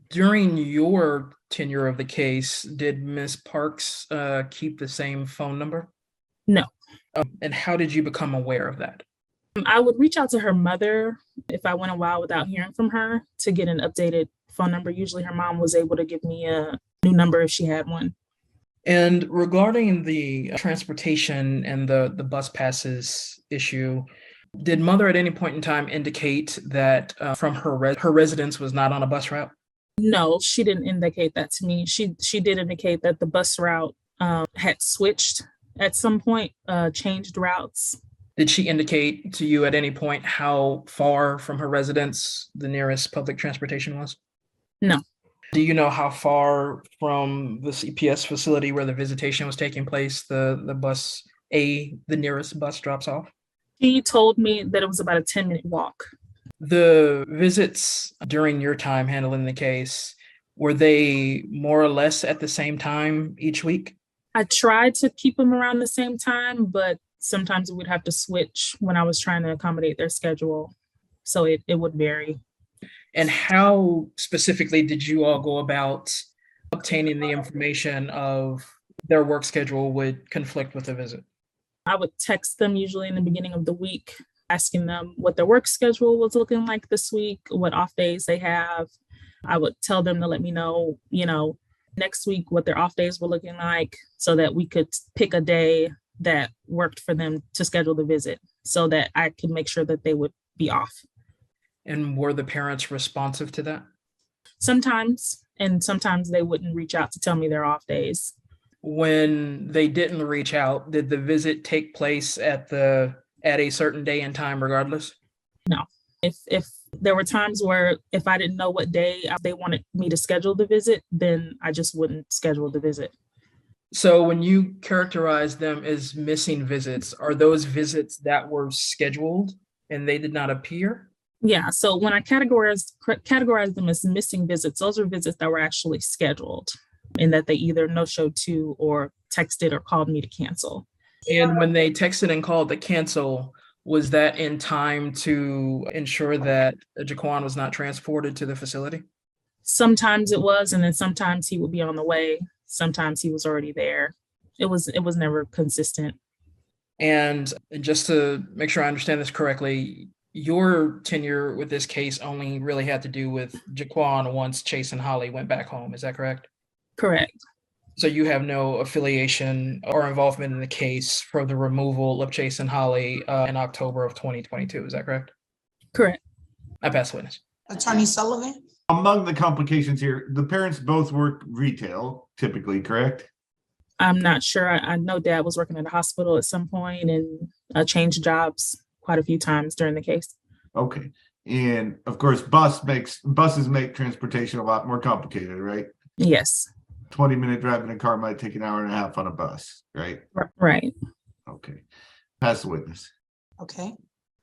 During your tenure of the case, did Ms. Parks keep the same phone number? No. And how did you become aware of that? I would reach out to her mother if I went a while without hearing from her to get an updated phone number. Usually her mom was able to give me a new number if she had one. And regarding the transportation and the bus passes issue, did mother at any point in time indicate that from her residence was not on a bus route? No, she didn't indicate that to me. She did indicate that the bus route had switched at some point, changed routes. Did she indicate to you at any point how far from her residence the nearest public transportation was? No. Do you know how far from the CPS facility where the visitation was taking place the nearest bus drops off? She told me that it was about a 10-minute walk. The visits during your time handling the case, were they more or less at the same time each week? I tried to keep them around the same time, but sometimes we'd have to switch when I was trying to accommodate their schedule. So it would vary. And how specifically did you all go about obtaining the information of their work schedule would conflict with the visit? I would text them usually in the beginning of the week, asking them what their work schedule was looking like this week, what off days they have. I would tell them to let me know, next week what their off days were looking like so that we could pick a day that worked for them to schedule the visit so that I could make sure that they would be off. And were the parents responsive to that? Sometimes, and sometimes they wouldn't reach out to tell me their off days. When they didn't reach out, did the visit take place at a certain day and time regardless? No. If there were times where if I didn't know what day they wanted me to schedule the visit, then I just wouldn't schedule the visit. So when you characterize them as missing visits, are those visits that were scheduled and they did not appear? Yeah, so when I categorize them as missing visits, those are visits that were actually scheduled and that they either no-showed to or texted or called me to cancel. And when they texted and called to cancel, was that in time to ensure that Jaquan was not transported to the facility? Sometimes it was, and then sometimes he would be on the way. Sometimes he was already there. It was never consistent. And just to make sure I understand this correctly, your tenure with this case only really had to do with Jaquan once Chase and Holly went back home. Is that correct? Correct. So you have no affiliation or involvement in the case for the removal of Chase and Holly in October of 2022. Is that correct? Correct. I pass the witness. Attorney Sullivan? Among the complications here, the parents both work retail, typically, correct? I'm not sure. I know Dad was working at a hospital at some point and changed jobs quite a few times during the case. Okay. And of course, buses make transportation a lot more complicated, right? Yes. 20-minute drive in a car might take an hour and a half on a bus, right? Right. Okay. Pass the witness. Okay.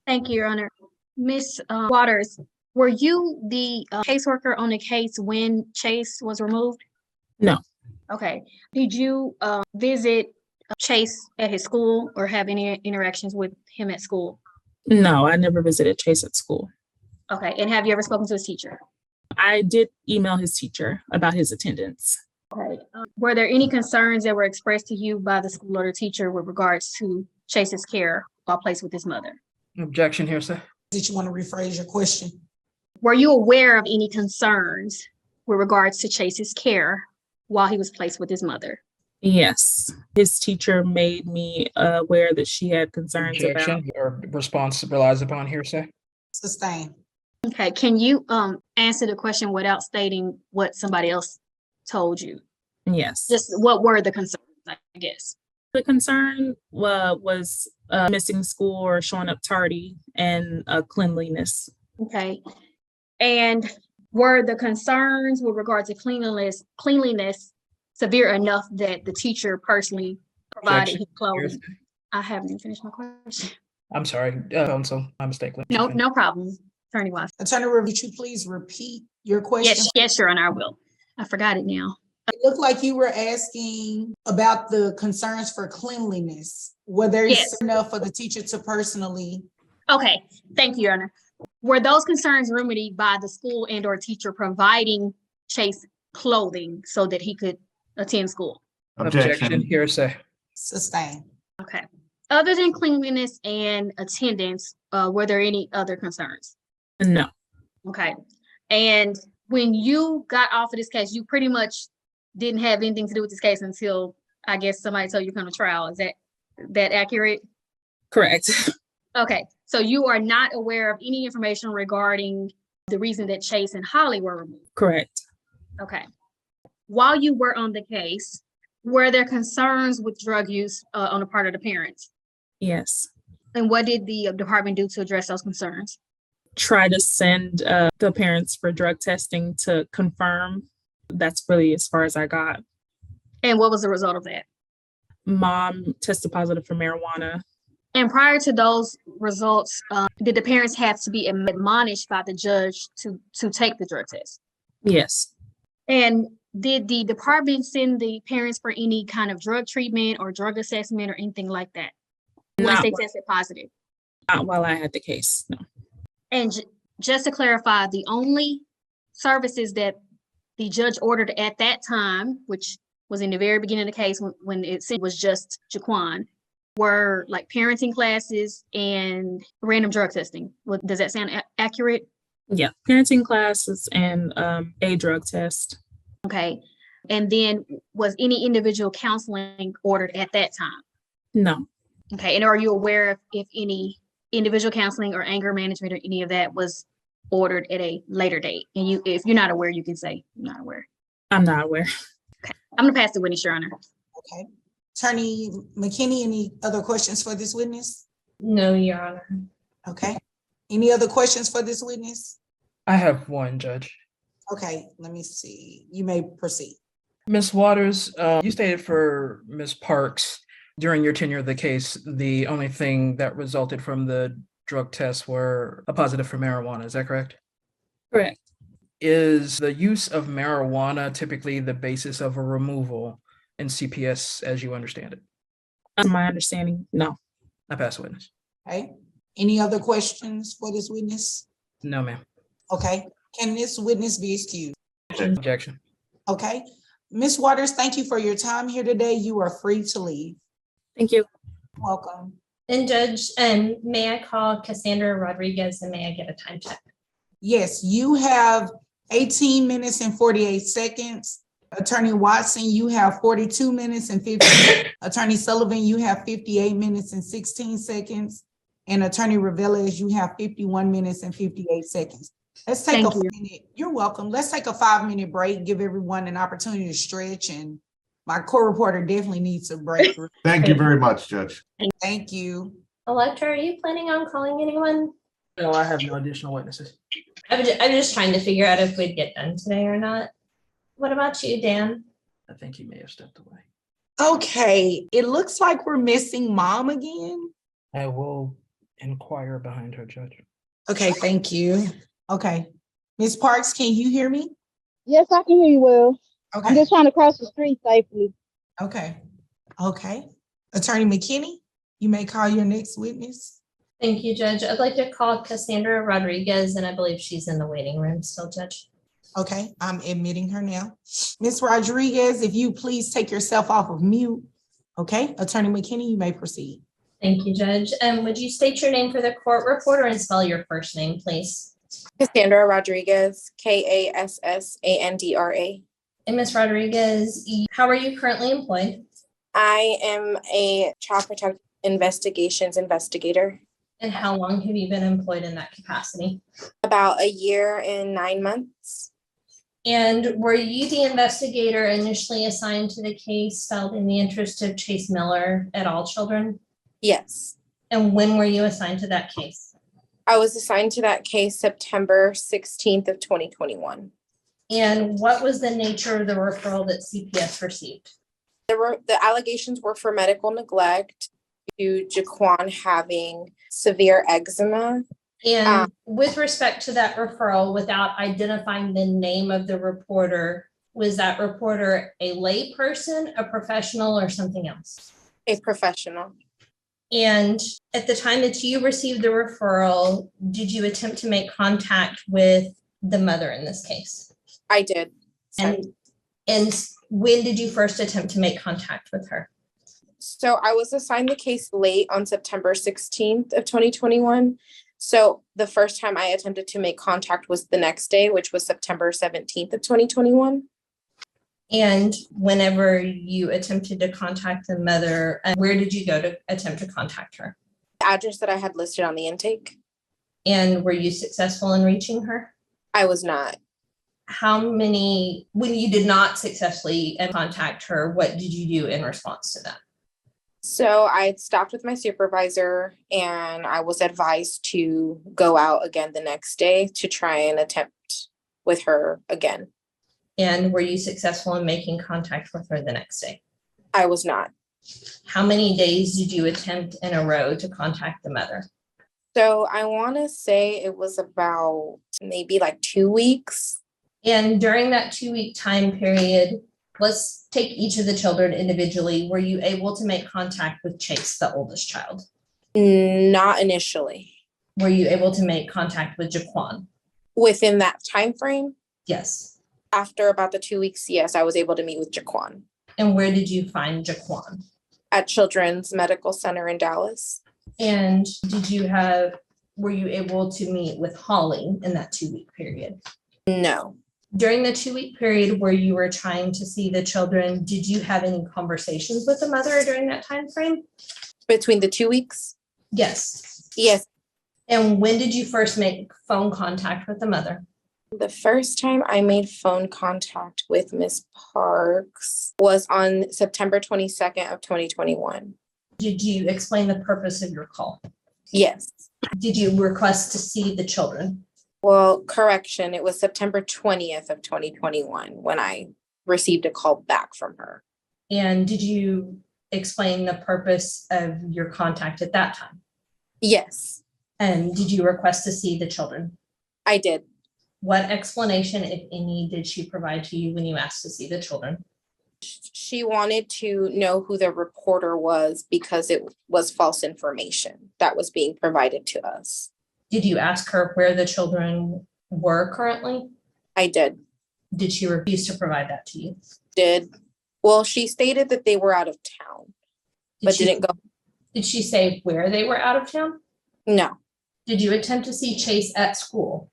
Thank you, Your Honor. Ms. Waters, were you the caseworker on the case when Chase was removed? No. Okay. Did you visit Chase at his school or have any interactions with him at school? No, I never visited Chase at school. Okay. And have you ever spoken to his teacher? I did email his teacher about his attendance. Okay. Were there any concerns that were expressed to you by the school or the teacher with regards to Chase's care while placed with his mother? Objection here, sir. Did you want to rephrase your question? Were you aware of any concerns with regards to Chase's care while he was placed with his mother? Yes. His teacher made me aware that she had concerns about. Objection or response relies upon hearsay. Sustain. Okay. Can you answer the question without stating what somebody else told you? Yes. Just what were the concerns, I guess? The concern was missing school or showing up tardy and cleanliness. Okay. And were the concerns with regard to cleanliness severe enough that the teacher personally provided his clothing? Hearsay. I haven't even finished my question. I'm sorry, so my mistake. No problem, Attorney Watson. Attorney, would you please repeat your question? Yes, Your Honor, I will. I forgot it now. It looked like you were asking about the concerns for cleanliness. Were there Yes. enough for the teacher to personally? Okay, thank you, Your Honor. Were those concerns remedied by the school and or teacher providing Chase clothing so that he could attend school? Objection, hearsay. Sustain. Okay. Other than cleanliness and attendance, were there any other concerns? No. Okay. And when you got off of this case, you pretty much didn't have anything to do with this case until I guess somebody told you to come to trial. Is that accurate? Correct. Okay. So you are not aware of any information regarding the reason that Chase and Holly were removed? Correct. Okay. While you were on the case, were there concerns with drug use on the part of the parents? Yes. And what did the department do to address those concerns? Try to send the parents for drug testing to confirm. That's really as far as I got. And what was the result of that? Mom tested positive for marijuana. And prior to those results, did the parents have to be admonished by the judge to take the drug test? Yes. And did the department send the parents for any kind of drug treatment or drug assessment or anything like that once they tested positive? Not while I had the case, no. And just to clarify, the only services that the judge ordered at that time, which was in the very beginning of the case when it said was just Jaquan, were like parenting classes and random drug testing. Does that sound accurate? Yeah, parenting classes and a drug test. Okay. And then was any individual counseling ordered at that time? No, Okay. And are you aware if any individual counseling or anger management or any of that was ordered at a later date? And if you're not aware, you can say you're not aware. I'm not aware. I'm gonna pass the witness, Your Honor. Okay. Attorney McKinney, any other questions for this witness? No, Your Honor. Okay. Any other questions for this witness? I have one, Judge. Okay, let me see. You may proceed. Ms. Waters, you stated for Ms. Parks during your tenure of the case, the only thing that resulted from the drug tests were a positive for marijuana. Is that correct? Correct. Is the use of marijuana typically the basis of a removal in CPS as you understand it? My understanding, no. I pass the witness. Okay. Any other questions for this witness? No, ma'am. Okay. Can this witness be excused? Objection. Okay. Ms. Waters, thank you for your time here today. You are free to leave. Thank you. Welcome. And Judge, may I call Cassandra Rodriguez and may I get a time check? Yes, you have 18 minutes and 48 seconds. Attorney Watson, you have 42 minutes and 50. Attorney Sullivan, you have 58 minutes and 16 seconds. And Attorney Reveles, you have 51 minutes and 58 seconds. Let's take Thank a you. minute. You're welcome. Let's take a 5-minute break, give everyone an opportunity to stretch, and my co-reporter definitely needs a break. Thank you very much, Judge. Thank you. Electra, are you planning on calling anyone? No, I have no additional witnesses. I'm just trying to figure out if we'd get done today or not. What about you, Dan? I think he may have stepped away. Okay, it looks like we're missing Mom again. I will inquire behind her, Judge. Okay, thank you. Okay. Ms. Parks, can you hear me? Yes, I can hear you well. I'm Okay, just trying to cross the street safely. okay, okay. Attorney McKinney, you may call your next witness. Thank you, Judge. I'd like to call Cassandra Rodriguez, and I believe she's in the waiting room still, Judge. Okay, I'm admitting her now. Ms. Rodriguez, if you please take yourself off of mute. Okay, Attorney McKinney, you may proceed. Thank you, Judge. And would you state your name for the court reporter and spell your first name, please? Cassandra Rodriguez, Kassandra. And Ms. Rodriguez, how are you currently employed? I am a child protective investigations investigator. And how long have you been employed in that capacity? About a year and 9 months. And were you the investigator initially assigned to the case filed in the interest of Chase Miller et al. Children? Yes. And when were you assigned to that case? I was assigned to that case September 16th of 2021. And what was the nature of the referral that CPS received? The allegations were for medical neglect to Jaquan having severe eczema. And with respect to that referral, without identifying the name of the reporter, was that reporter a lay person, a professional, or something else? A professional. And at the time that you received the referral, did you attempt to make contact with the mother in this case? I did. And when did you first attempt to make contact with her? So I was assigned the case late on September 16th of 2021. So the first time I attempted to make contact was the next day, which was September 17th of 2021. And whenever you attempted to contact the mother, where did you go to attempt to contact her? The address that I had listed on the intake. And were you successful in reaching her? I was not. When you did not successfully contact her, what did you do in response to that? So I stopped with my supervisor and I was advised to go out again the next day to try and attempt with her again. And were you successful in making contact with her the next day? I was not. How many days did you attempt in a row to contact the mother? So I want to say it was about maybe like 2 weeks. And during that 2-week time period, let's take each of the children individually. Were you able to make contact with Chase, the oldest child? Not initially. were you able to make contact with Jaquan? Within that time frame, Yes. after about the 2 weeks, yes, I was able to meet with Jaquan And where did you find Jaquan? at Children's Medical Center in Dallas. And were you able to meet with Holly in that 2-week period? No, During the 2-week period where you were trying to see the children, did you have any conversations with the mother during that time frame? between the 2 weeks, Yes. yes. And when did you first make phone contact with the mother? The first time I made phone contact with Miss Parks was on September 22nd of 2021. Did you explain the purpose of your call? Yes. Did you request to see the children? Well, correction, it was September 20th of 2021 when I received a call back from her. And did you explain the purpose of your contact at that time? Yes, And did you request to see the children? I did. What explanation, if any, did she provide to you when you asked to see the children? She wanted to know who the reporter was because it was false information that was being provided to us. Did you ask her where the children were currently? I did. Did she refuse to provide that to you? Well, she stated that they were out of town, but didn't go. Did she say where they were out of town? No, Did you attempt to see Chase at school?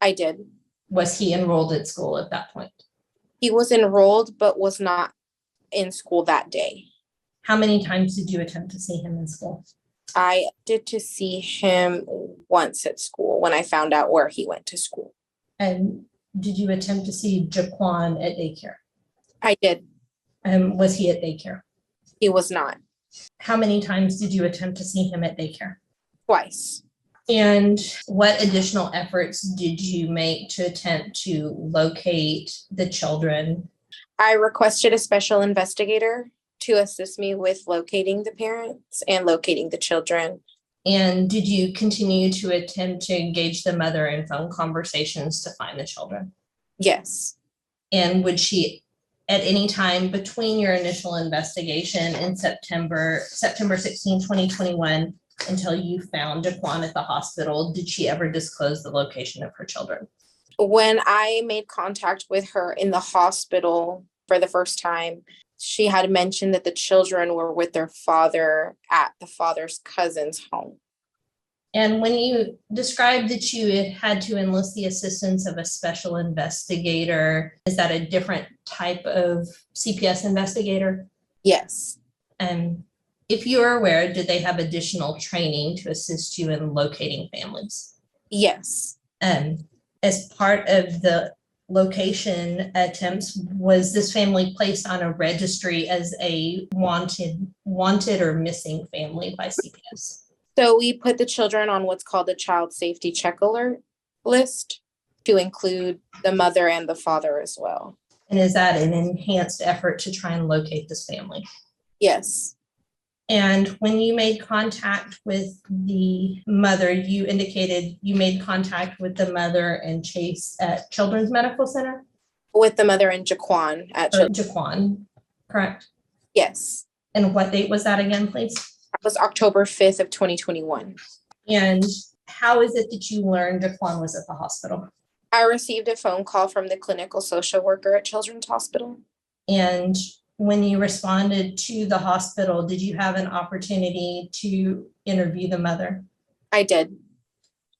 I did. Was he enrolled at school at that point? He was enrolled, but was not in school that day. How many times did you attempt to see him in school? I did to see him once at school when I found out where he went to school. And did you attempt to see Jaquan at daycare? I did. Was he at daycare? He was not. How many times did you attempt to see him at daycare? Twice. And what additional efforts did you make to attempt to locate the children? I requested a special investigator to assist me with locating the parents and locating the children. And did you continue to attempt to engage the mother in phone conversations to find the children? Yes. And would she, at any time between your initial investigation in September 16, 2021, until you found Jaquan at the hospital, did she ever disclose the location of her children? When I made contact with her in the hospital for the first time, she had mentioned that the children were with their father at the father's cousin's home. And when you described that you had to enlist the assistance of a special investigator, is that a different type of CPS investigator? Yes. And if you are aware, did they have additional training to assist you in locating families? Yes. As part of the location attempts, was this family placed on a registry as a wanted or missing family by CPS? So we put the children on what's called a child safety check alert list to include the mother and the father as well. And is that an enhanced effort to try and locate this family? Yes. And when you made contact with the mother, you indicated you made contact with the mother and Chase at Children's Medical Center? With the mother and Jaquan at Jaquan, correct? Yes. And what date was that again, please? That was October 5th of 2021. And how is it that you learned Jaquan was at the hospital? I received a phone call from the clinical social worker at Children's Hospital. And when you responded to the hospital, did you have an opportunity to interview the mother? I did.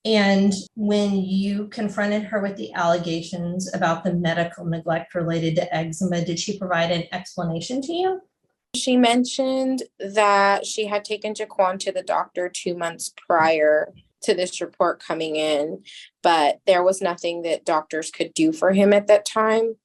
And when you confronted her with the allegations about the medical neglect related to eczema, did she provide an explanation to you? She mentioned that she had taken Jaquan to the doctor 2 months prior to this report coming in, but there was nothing that doctors could do for him at that time.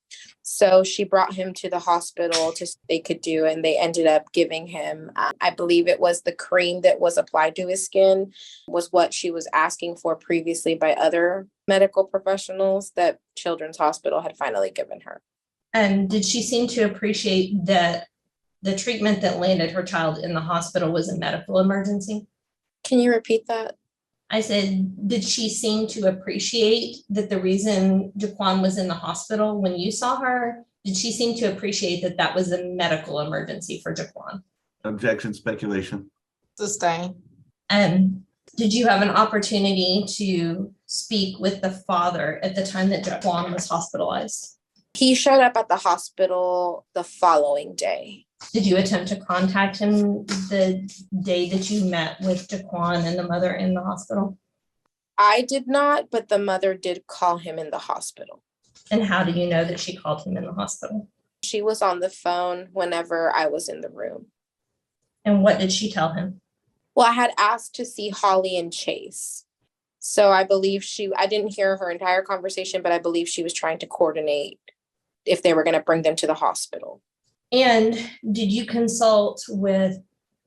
So she brought him to the hospital to see what they could do, and they ended up giving him, I believe it was the cream that was applied to his skin, was what she was asking for previously by other medical professionals that Children's Hospital had finally given her. And did she seem to appreciate that the treatment that landed her child in the hospital was a medical emergency? Can you repeat that? I said, did she seem to appreciate that the reason Jaquan was in the hospital when you saw her, did she seem to appreciate that that was a medical emergency for Jaquan? Objection, speculation. Sustain. Did you have an opportunity to speak with the father at the time that Jaquan was hospitalized? He showed up at the hospital the following day. Did you attempt to contact him the day that you met with Jaquan and the mother in the hospital? I did not, but the mother did call him in the hospital. And how do you know that she called him in the hospital? She was on the phone whenever I was in the room. And what did she tell him? Well, I had asked to see Holly and Chase. So I believe I didn't hear her entire conversation, but I believe she was trying to coordinate if they were going to bring them to the hospital. And did you consult with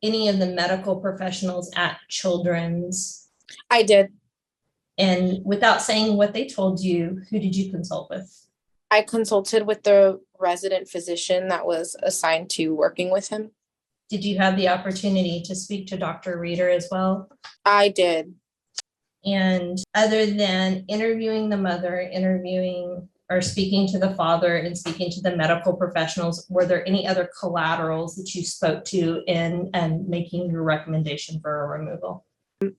any of the medical professionals at Children's? I did. And without saying what they told you, who did you consult with? I consulted with the resident physician that was assigned to working with him. Did you have the opportunity to speak to Dr. Reeder as well? I did. And other than interviewing the mother, interviewing or speaking to the father and speaking to the medical professionals, were there any other collaterals that you spoke to in making your recommendation for a removal?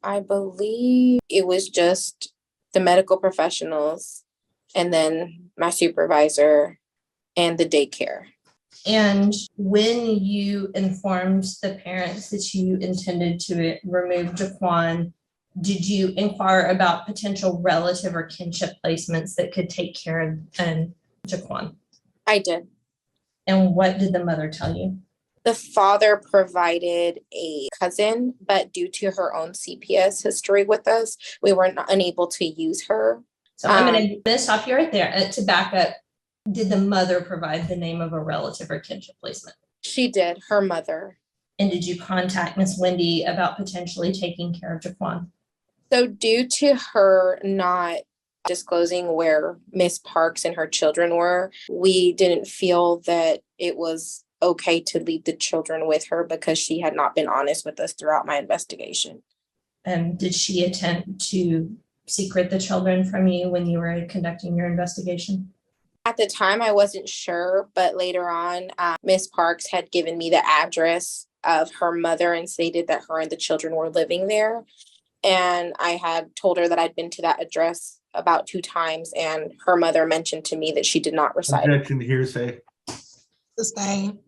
I believe it was just the medical professionals and then my supervisor and the daycare. And when you informed the parents that you intended to remove Jaquan, did you inquire about potential relative or kinship placements that could take care of Jaquan? I did. And what did the mother tell you? The father provided a cousin, but due to her own CPS history with us, we were unable to use her. So I'm going to stop you right there. To back up, did the mother provide the name of a relative or kinship placement? She did, her mother. And did you contact Miss Wendy about potentially taking care of Jaquan? So due to her not disclosing where Miss Parks and her children were, we didn't feel that it was okay to leave the children with her because she had not been honest with us throughout my investigation. And did she attempt to secret the children from you when you were conducting your investigation? At the time, I wasn't sure, but later on, Miss Parks had given me the address of her mother and stated that her and the children were living there. And I had told her that I'd been to that address about 2 times, and her mother mentioned to me that she did not reside. Objection to hearsay. Sustain.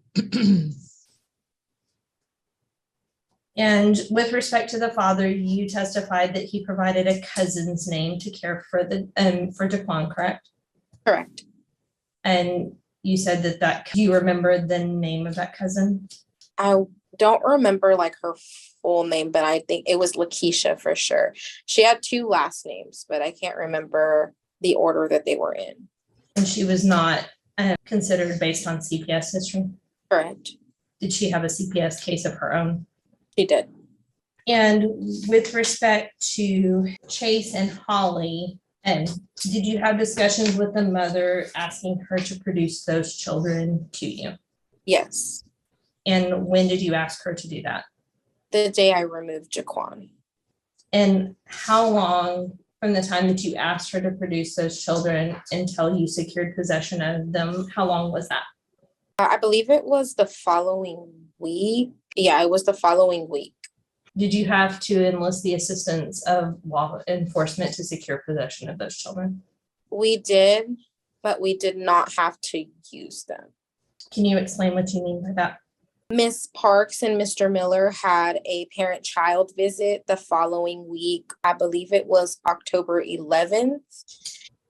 And with respect to the father, you testified that he provided a cousin's name to care for for Jaquan, correct? Correct. And you said that do you remember the name of that cousin? I don't remember like her full name, but I think it was Lakeisha for sure. She had 2 last names, but I can't remember the order that they were in. And she was not considered based on CPS history? Correct. Did she have a CPS case of her own? She did. And with respect to Chase and Holly, and did you have discussions with the mother asking her to produce those children to you? Yes. And when did you ask her to do that? The day I removed Jaquan. And how long from the time that you asked her to produce those children until you secured possession of them, how long was that? I believe it was the following week. Yeah, it was the following week. Did you have to enlist the assistance of law enforcement to secure possession of those children? We did, but we did not have to use them. Can you explain what you mean by that? Miss Parks and Mr. Miller had a parent-child visit the following week. I believe it was October 11th.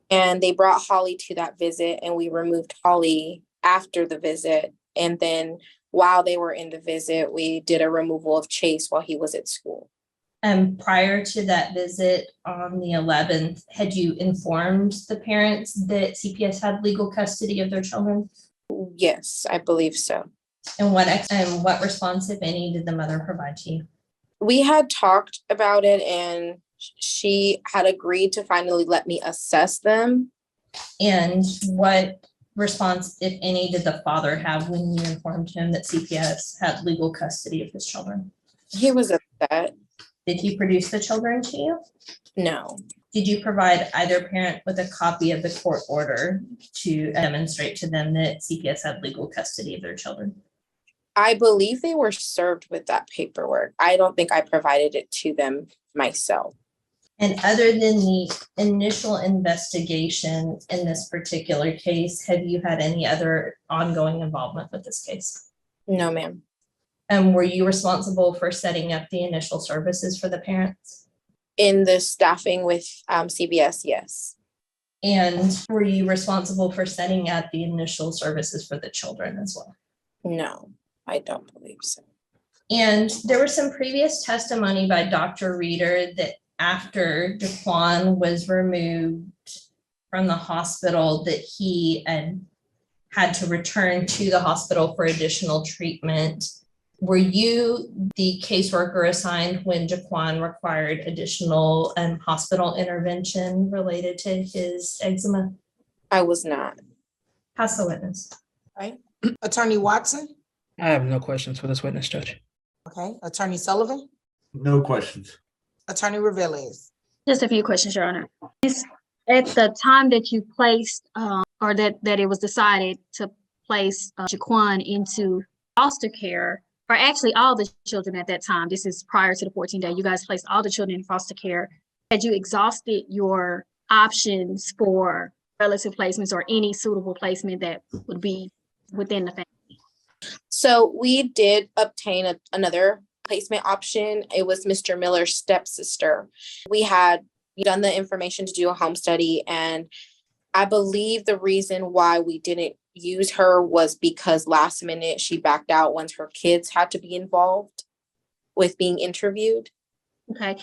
And they brought Holly to that visit, and we removed Holly after the visit. And then while they were in the visit, we did a removal of Chase while he was at school. And prior to that visit on the 11th, had you informed the parents that CPS had legal custody of their children? Yes, I believe so. And what response, if any, did the mother provide to you? We had talked about it, and she had agreed to finally let me assess them. And what response, if any, did the father have when you informed him that CPS had legal custody of his children? He was upset. Did he produce the children to you? No. Did you provide either parent with a copy of the court order to demonstrate to them that CPS had legal custody of their children? I believe they were served with that paperwork. I don't think I provided it to them myself. And other than the initial investigation in this particular case, have you had any other ongoing involvement with this case? No, ma'am. And were you responsible for setting up the initial services for the parents? In the staffing with CPS, yes. And were you responsible for setting up the initial services for the children as well? No, I don't believe so. And there was some previous testimony by Dr. Reeder that after Jaquan was removed from the hospital, that he had to return to the hospital for additional treatment. Were you the caseworker assigned when Jaquan required additional hospital intervention related to his eczema? I was not. Pass the witness. Right. Attorney Watson? I have no questions for this witness, Judge. Okay. Attorney Sullivan? No questions. Attorney Reveles? Just a few questions, Your Honor. At the time that you placed, or that it was decided to place Jaquan into foster care, or actually all the children at that time, this is prior to the 14-day, you guys placed all the children in foster care. Had you exhausted your options for relative placements or any suitable placement that would be within the family? So we did obtain another placement option. It was Mr. Miller's stepsister. We had done the information to do a home study, and I believe the reason why we didn't use her was because last minute she backed out once her kids had to be involved with being interviewed. Okay.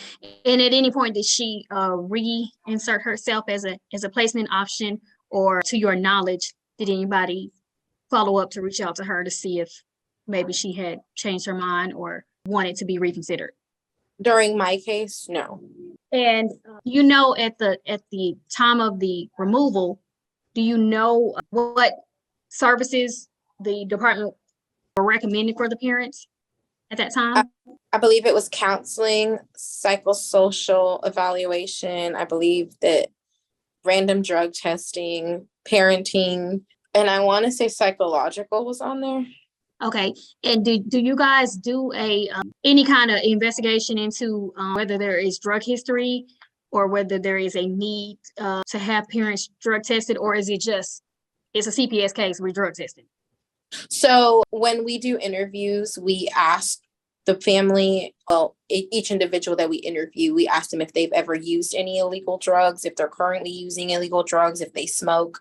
And at any point, did she reinsert herself as a placement option, or to your knowledge, did anybody follow up to reach out to her to see if maybe she had changed her mind or wanted to be reconsidered? During my case, no. And at the time of the removal, do you know what services the department were recommending for the parents at that time? I believe it was counseling, psychosocial evaluation. I believe that random drug testing, parenting, and I want to say psychological was on there. Okay. And do you guys do any kind of investigation into whether there is drug history or whether there is a need to have parents drug tested, or is it just, it's a CPS case, we're drug testing? So when we do interviews, we ask the family, each individual that we interview, we ask them if they've ever used any illegal drugs, if they're currently using illegal drugs, if they smoke.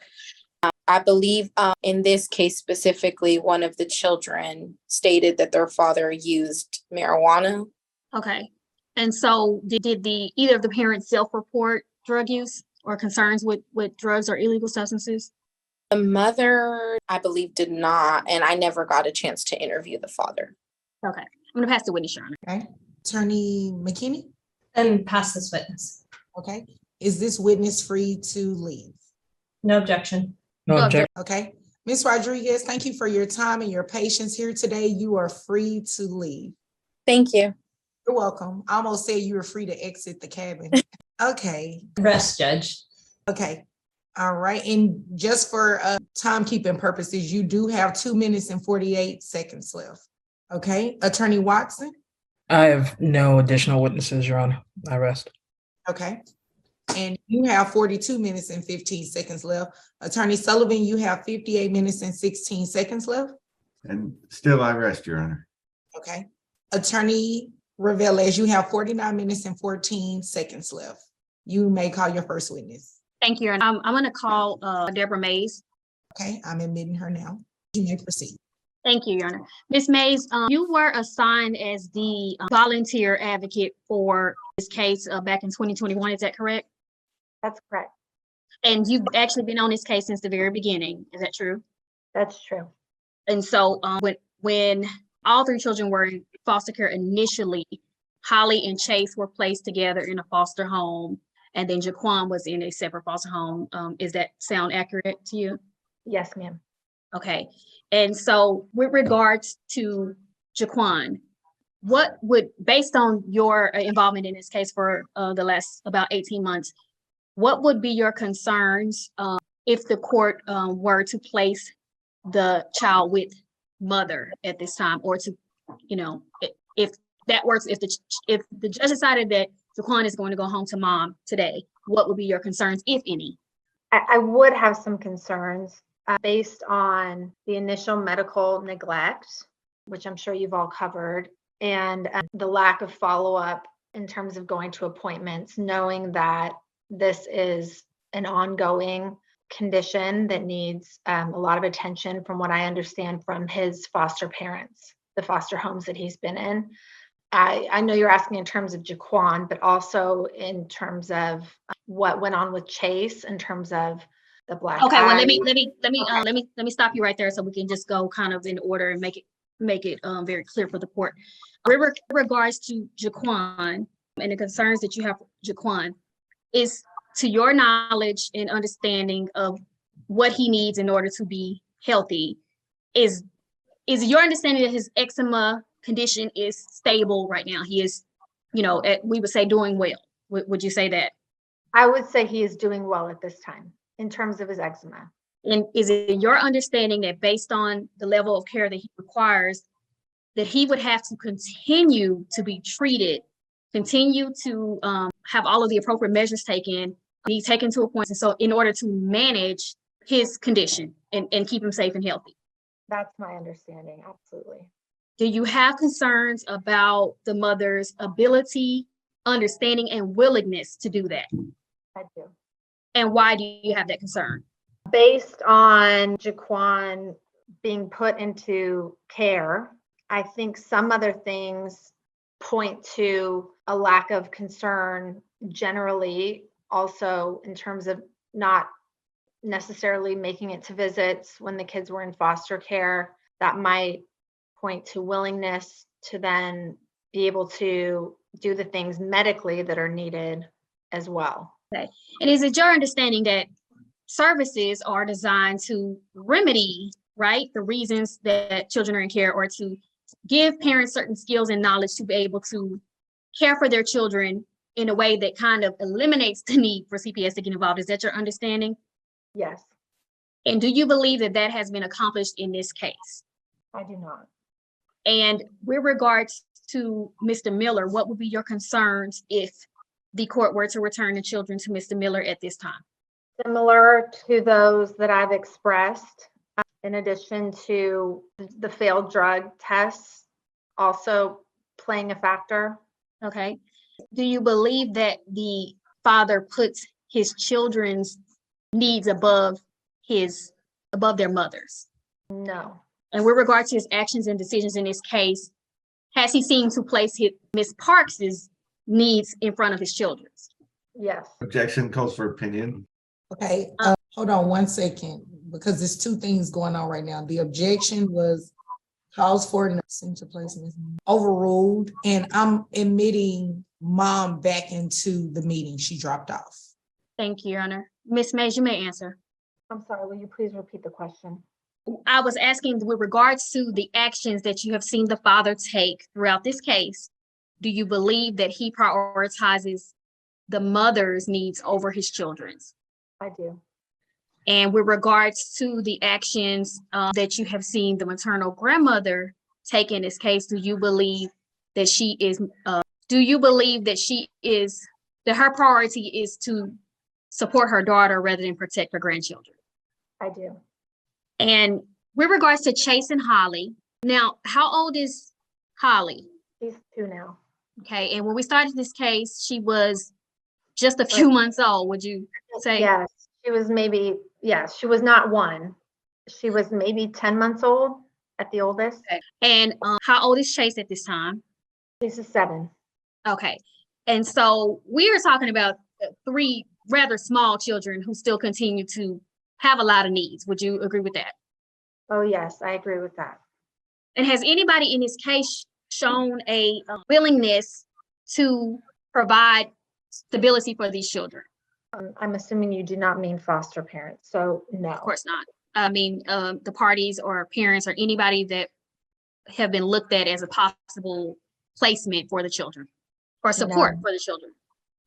I believe in this case specifically, one of the children stated that their father used marijuana. Okay. And so did either of the parents self-report drug use or concerns with drugs or illegal substances? The mother, I believe, did not, and I never got a chance to interview the father. Okay. I'm going to pass the witness, Your Honor. Okay. Attorney McKinney? And pass this witness. Okay. Is this witness free to leave? No objection. No objection. Okay. Ms. Rodriguez, thank you for your time and your patience here today. You are free to leave. Thank you. You're welcome. I almost said you were free to exit the cabin. Okay. Rest, Judge. Okay. All right. And just for timekeeping purposes, you do have 2 minutes and 48 seconds left. Okay. Attorney Watson? I have no additional witnesses, Your Honor. I rest. Okay. And you have 42 minutes and 15 seconds left. Attorney Sullivan, you have 58 minutes and 16 seconds left. And still I rest, Your Honor. Okay. Attorney Reveles, you have 49 minutes and 14 seconds left. You may call your first witness. Thank you. I'm going to call Deborah Mays. Okay, I'm admitting her now. You may proceed. Thank you, Your Honor. Ms. Mays, you were assigned as the volunteer advocate for this case back in 2021. Is that correct? That's correct. And you've actually been on this case since the very beginning. Is that true? That's true. And so when all three children were in foster care initially, Holly and Chase were placed together in a foster home, and then Jaquan was in a separate foster home. Is that sound accurate to you? Yes, ma'am. Okay. And so with regards to Jaquan, what would, based on your involvement in this case for the last about 18 months, what would be your concerns if the court were to place the child with mother at this time, or to, if that works, if the judge decided that Jaquan is going to go home to mom today, what would be your concerns, if any? I would have some concerns based on the initial medical neglect, which I'm sure you've all covered, and the lack of follow-up in terms of going to appointments, knowing that this is an ongoing condition that needs a lot of attention from what I understand from his foster parents, the foster homes that he's been in. I know you're asking in terms of Jaquan, but also in terms of what went on with Chase in terms of the black Okay, well, eye. let me stop you right there so we can just go kind of in order and make it very clear for the court. With regards to Jaquan and the concerns that you have for Jaquan, is to your knowledge and understanding of what he needs in order to be healthy, is your understanding that his eczema condition is stable right now? He is, we would say doing well. Would you say that? I would say he is doing well at this time in terms of his eczema. And is it your understanding that based on the level of care that he requires, that he would have to continue to be treated, continue to have all of the appropriate measures taken, be taken to appointments, so in order to manage his condition and keep him safe and healthy? That's my understanding, absolutely. Do you have concerns about the mother's ability, understanding, and willingness to do that? I do. And why do you have that concern? Based on Jaquan being put into care, I think some other things point to a lack of concern generally, also in terms of not necessarily making it to visits when the kids were in foster care. That might point to willingness to then be able to do the things medically that are needed as well. Okay. And is it your understanding that services are designed to remedy, right, the reasons that children are in care, or to give parents certain skills and knowledge to be able to care for their children in a way that kind of eliminates the need for CPS to get involved? Is that your understanding? Yes, And do you believe that that has been accomplished in this case? I do not. And with regards to Mr. Miller, what would be your concerns if the court were to return the children to Mr. Miller at this time? Similar to those that I've expressed, in addition to the failed drug tests also playing a factor. Okay. Do you believe that the father puts his children's needs above their mother's? No. And with regard to his actions and decisions in this case, has he seemed to place Ms. Parks's needs in front of his children's? Yes. Objection calls for opinion. Okay, hold on 1 second, because there's two things going on right now. The objection was calls for nursing to placement overruled, and I'm admitting mom back into the meeting. She dropped off. Thank you, Your Honor. Ms. Mays, you may answer. I'm sorry, will you please repeat the question? I was asking with regards to the actions that you have seen the father take throughout this case, do you believe that he prioritizes the mother's needs over his children's? I do. And with regards to the actions that you have seen the maternal grandmother take in this case, do you believe that that her priority is to support her daughter rather than protect her grandchildren? I do. And with regards to Chase and Holly, now, how old is Holly? She's 2 now. Okay, and when we started this case, she was just a few months old, would you say? Yes, she was she was not 1. She was maybe 10 months old at the oldest. Okay. And how old is Chase at this time? She's 7. Okay, and so we are talking about 3 rather small children who still continue to have a lot of needs. Would you agree with that? Oh, yes, I agree with that. And has anybody in this case shown a willingness to provide stability for these children? I'm assuming you do not mean foster parents, so no. Of course not. I mean, the parties or parents or anybody that have been looked at as a possible placement for the children or support for the children.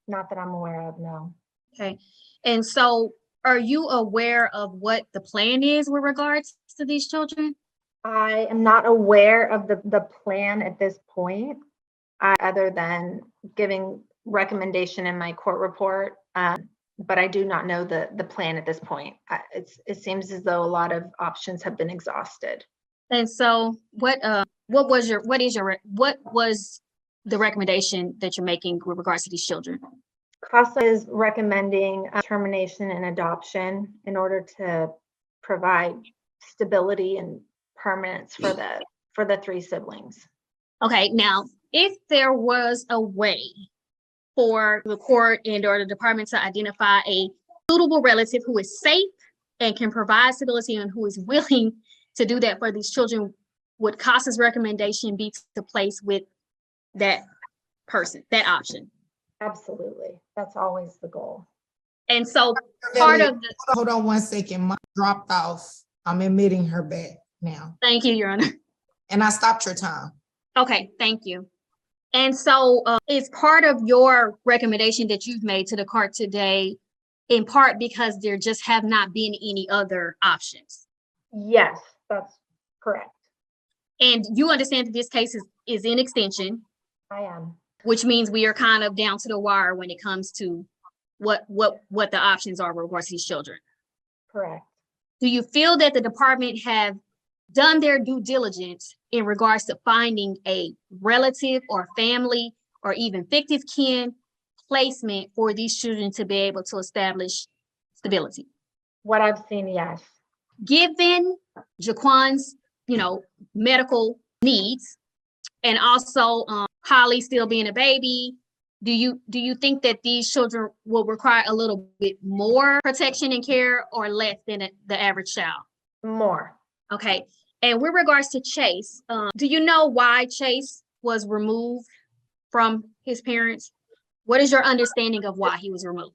Not that I'm aware of, no. Okay. And so are you aware of what the plan is with regards to these children? I am not aware of the plan at this point, other than giving recommendation in my court report, but I do not know the plan at this point. It seems as though a lot of options have been exhausted. And so what was the recommendation that you're making with regards to these children? CASA is recommending termination and adoption in order to provide stability and permanence for the three siblings. Okay, now, if there was a way for the court and or the department to identify a suitable relative who is safe and can provide stability and who is willing to do that for these children, would CASA's recommendation be to place with that person, that option? Absolutely. That's always the goal. And so part of the, Hold on one second. Mine dropped off. I'm admitting her back now. thank you, Your Honor. And I stopped your time. Okay, thank you. And so is part of your recommendation that you've made to the court today, in part because there just have not been any other options? Yes, that's correct. And you understand that this case is in extension, I am. which means we are kind of down to the wire when it comes to what the options are with regards to these children. Correct. Do you feel that the department have done their due diligence in regards to finding a relative or family or even fictive kin placement for these children to be able to establish stability? What I've seen, yes. Given Jaquan's, medical needs, and also Holly still being a baby, do you think that these children will require a little bit more protection and care or less than the average child? More. Okay. And with regards to Chase, do you know why Chase was removed from his parents? What is your understanding of why he was removed?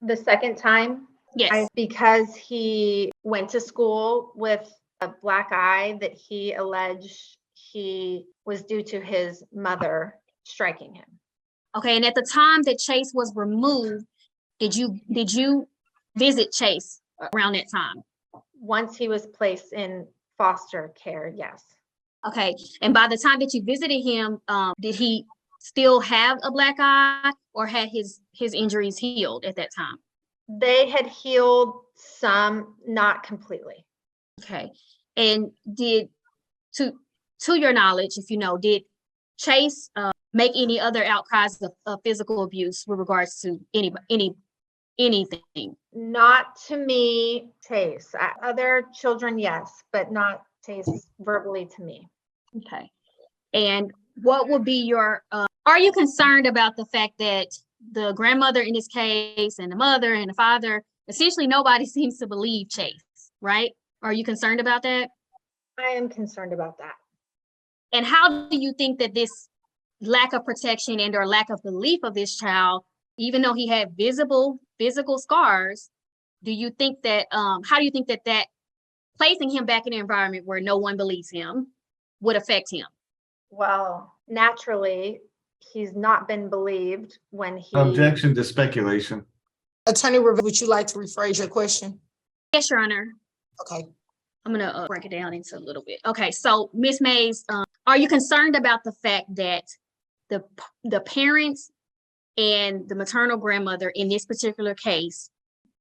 The second time, Yes. because he went to school with a black eye that he alleged he was due to his mother striking him. Okay. And at the time that Chase was removed, did you visit Chase around that time? Once he was placed in foster care, yes. Okay. And by the time that you visited him, did he still have a black eye or had his injuries healed at that time? They had healed some, not completely. Okay. And to your knowledge, if you know, did Chase make any other outcries of physical abuse with regards to anything? Not to me, Chase. Other children, yes, but not Chase verbally to me. Okay. And what would be your, are you concerned about the fact that the grandmother in this case and the mother and the father, essentially nobody seems to believe Chase, right? Are you concerned about that? I am concerned about that. And how do you think that this lack of protection and or lack of belief of this child, even though he had visible physical scars, do you think that, how do you think that placing him back in an environment where no one believes him would affect him? Well, naturally, he's not been believed when he. Objection to speculation. Attorney Rivera, would you like to rephrase your question? Yes, Your Honor. Okay. I'm gonna break it down into a little bit. Okay, so Ms. Mays, are you concerned about the fact that the parents and the maternal grandmother in this particular case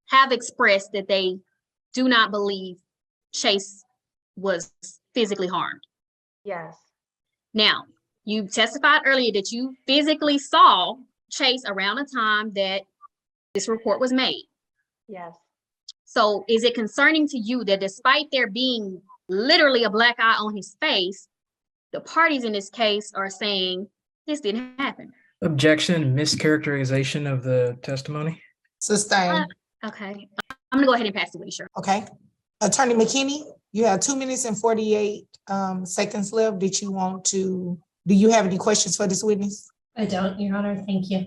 have expressed that they do not believe Chase was physically harmed? Yes. Now, you testified earlier that you physically saw Chase around the time that this report was made. Yes. So is it concerning to you that despite there being literally a black eye on his face, the parties in this case are saying this didn't happen? Objection, mischaracterization of the testimony. Sustained. Okay, I'm gonna go ahead and pass the witness. Okay. Attorney McKinney, you have 2 minutes and 48 seconds left. Do you have any questions for this witness? I don't, Your Honor. Thank you.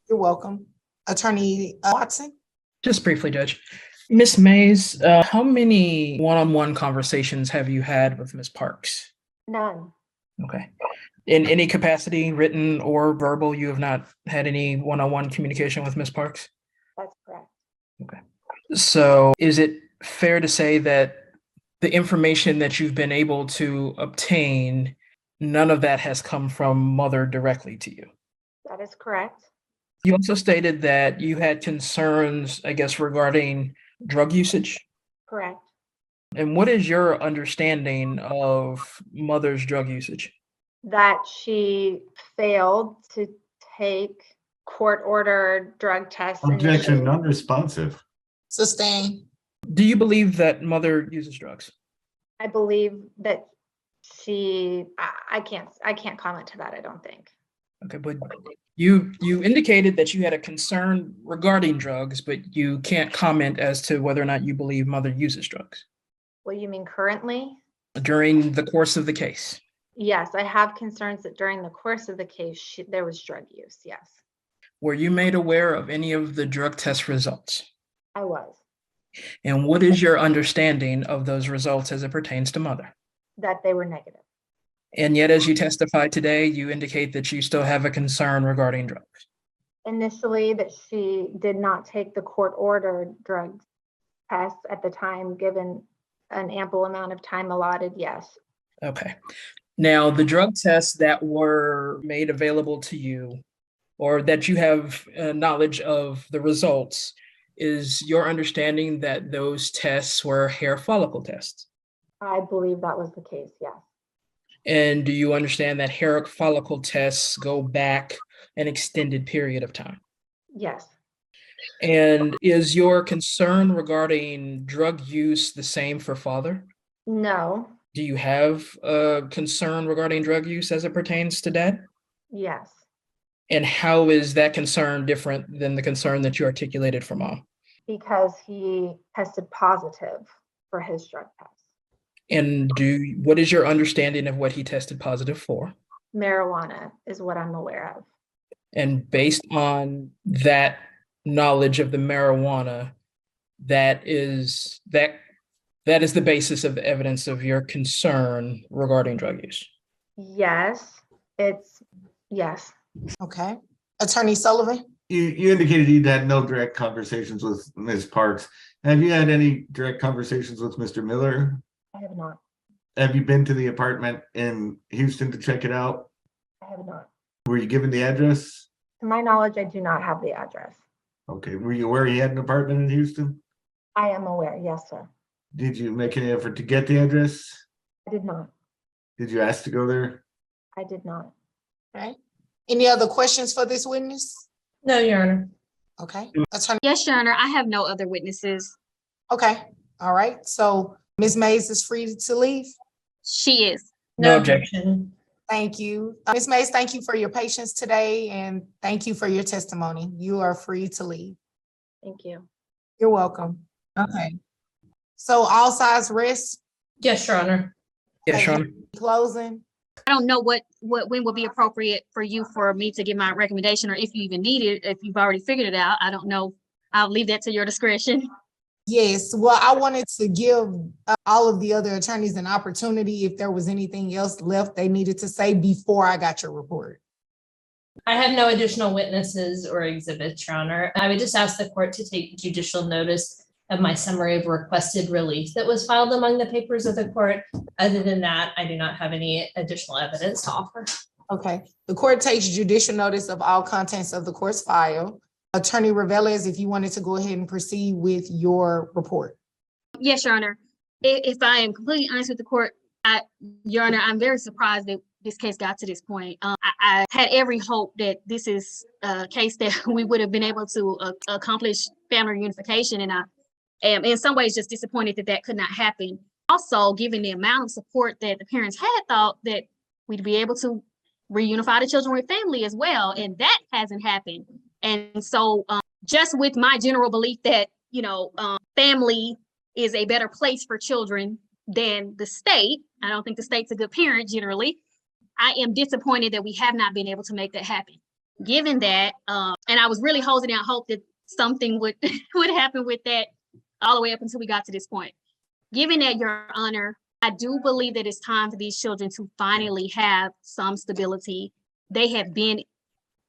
You're welcome. Attorney Watson? Just briefly, Judge. Ms. Mays, how many one-on-one conversations have you had with Ms. Parks? None. Okay. In any capacity, written or verbal, you have not had any one-on-one communication with Ms. Parks? That's correct. Okay. So is it fair to say that the information that you've been able to obtain, none of that has come from mother directly to you? That is correct. You also stated that you had concerns, I guess, regarding drug usage. Correct. And what is your understanding of mother's drug usage? That she failed to take court-ordered drug tests Objection, initially. non-responsive. Sustain. Do you believe that mother uses drugs? I believe that I can't comment to that, I don't think. Okay, but you indicated that you had a concern regarding drugs, but you can't comment as to whether or not you believe mother uses drugs What you mean currently? during the course of the case. Yes, I have concerns that during the course of the case, there was drug use, yes. Were you made aware of any of the drug test results? I was. And what is your understanding of those results as it pertains to mother? That they were negative. And yet, as you testified today, you indicate that you still have a concern regarding drugs. Initially, that she did not take the court-ordered drug test at the time, given an ample amount of time allotted, yes. Okay. Now, the drug tests that were made available to you, or that you have knowledge of the results, is your understanding that those tests were hair follicle tests? I believe that was the case, yes. And do you understand that hair follicle tests go back an extended period of time? Yes. And is your concern regarding drug use the same for father? No. Do you have a concern regarding drug use as it pertains to dad? Yes. And how is that concern different than the concern that you articulated for mom? Because he tested positive for his drug test. And what is your understanding of what he tested positive for? Marijuana is what I'm aware of. And based on that knowledge of the marijuana, that is the basis of the evidence of your concern regarding drug use. Yes, yes. Okay. Attorney Sullivan? You indicated you'd had no direct conversations with Ms. Parks. Have you had any direct conversations with Mr. Miller? I have not. Have you been to the apartment in Houston to check it out? I have not. Were you given the address? To my knowledge, I do not have the address. Okay, were you aware he had an apartment in Houston? I am aware, yes, sir. Did you make any effort to get the address? I did not. Did you ask to go there? I did not. Okay. Any other questions for this witness? No, Your Honor. Okay. Attorney. Yes, Your Honor, I have no other witnesses. Okay. All right. So Ms. Mays is free to leave. She is. No objection. Thank you. Ms. Mays, thank you for your patience today and thank you for your testimony. You are free to leave. Thank you. You're welcome. Okay. So all sides rest, Yes, Your Honor. Yes, Your Honor. closing. I don't know when would be appropriate for me to give my recommendation, or if you even need it, if you've already figured it out. I don't know. I'll leave that to your discretion. Yes, well, I wanted to give all of the other attorneys an opportunity if there was anything else left they needed to say before I got your report. I have no additional witnesses or exhibits, Your Honor. I would just ask the court to take judicial notice of my summary of requested relief that was filed among the papers of the court. Other than that, I do not have any additional evidence to offer. Okay, the court takes judicial notice of all contents of the court's file. Attorney Reveles, if you wanted to go ahead and proceed with your report. Yes, Your Honor. If I am completely honest with the court, Your Honor, I'm very surprised that this case got to this point. I had every hope that this is a case that we would have been able to accomplish family reunification, and I am in some ways just disappointed that that could not happen. Also, given the amount of support that the parents had, thought that we'd be able to reunify the children with family as well, and that hasn't happened. And so just with my general belief that, family is a better place for children than the state, I don't think the state's a good parent generally, I am disappointed that we have not been able to make that happen. Given that, and I was really holding out hope that something would happen with that all the way up until we got to this point. Given that, Your Honor, I do believe that it's time for these children to finally have some stability. They have been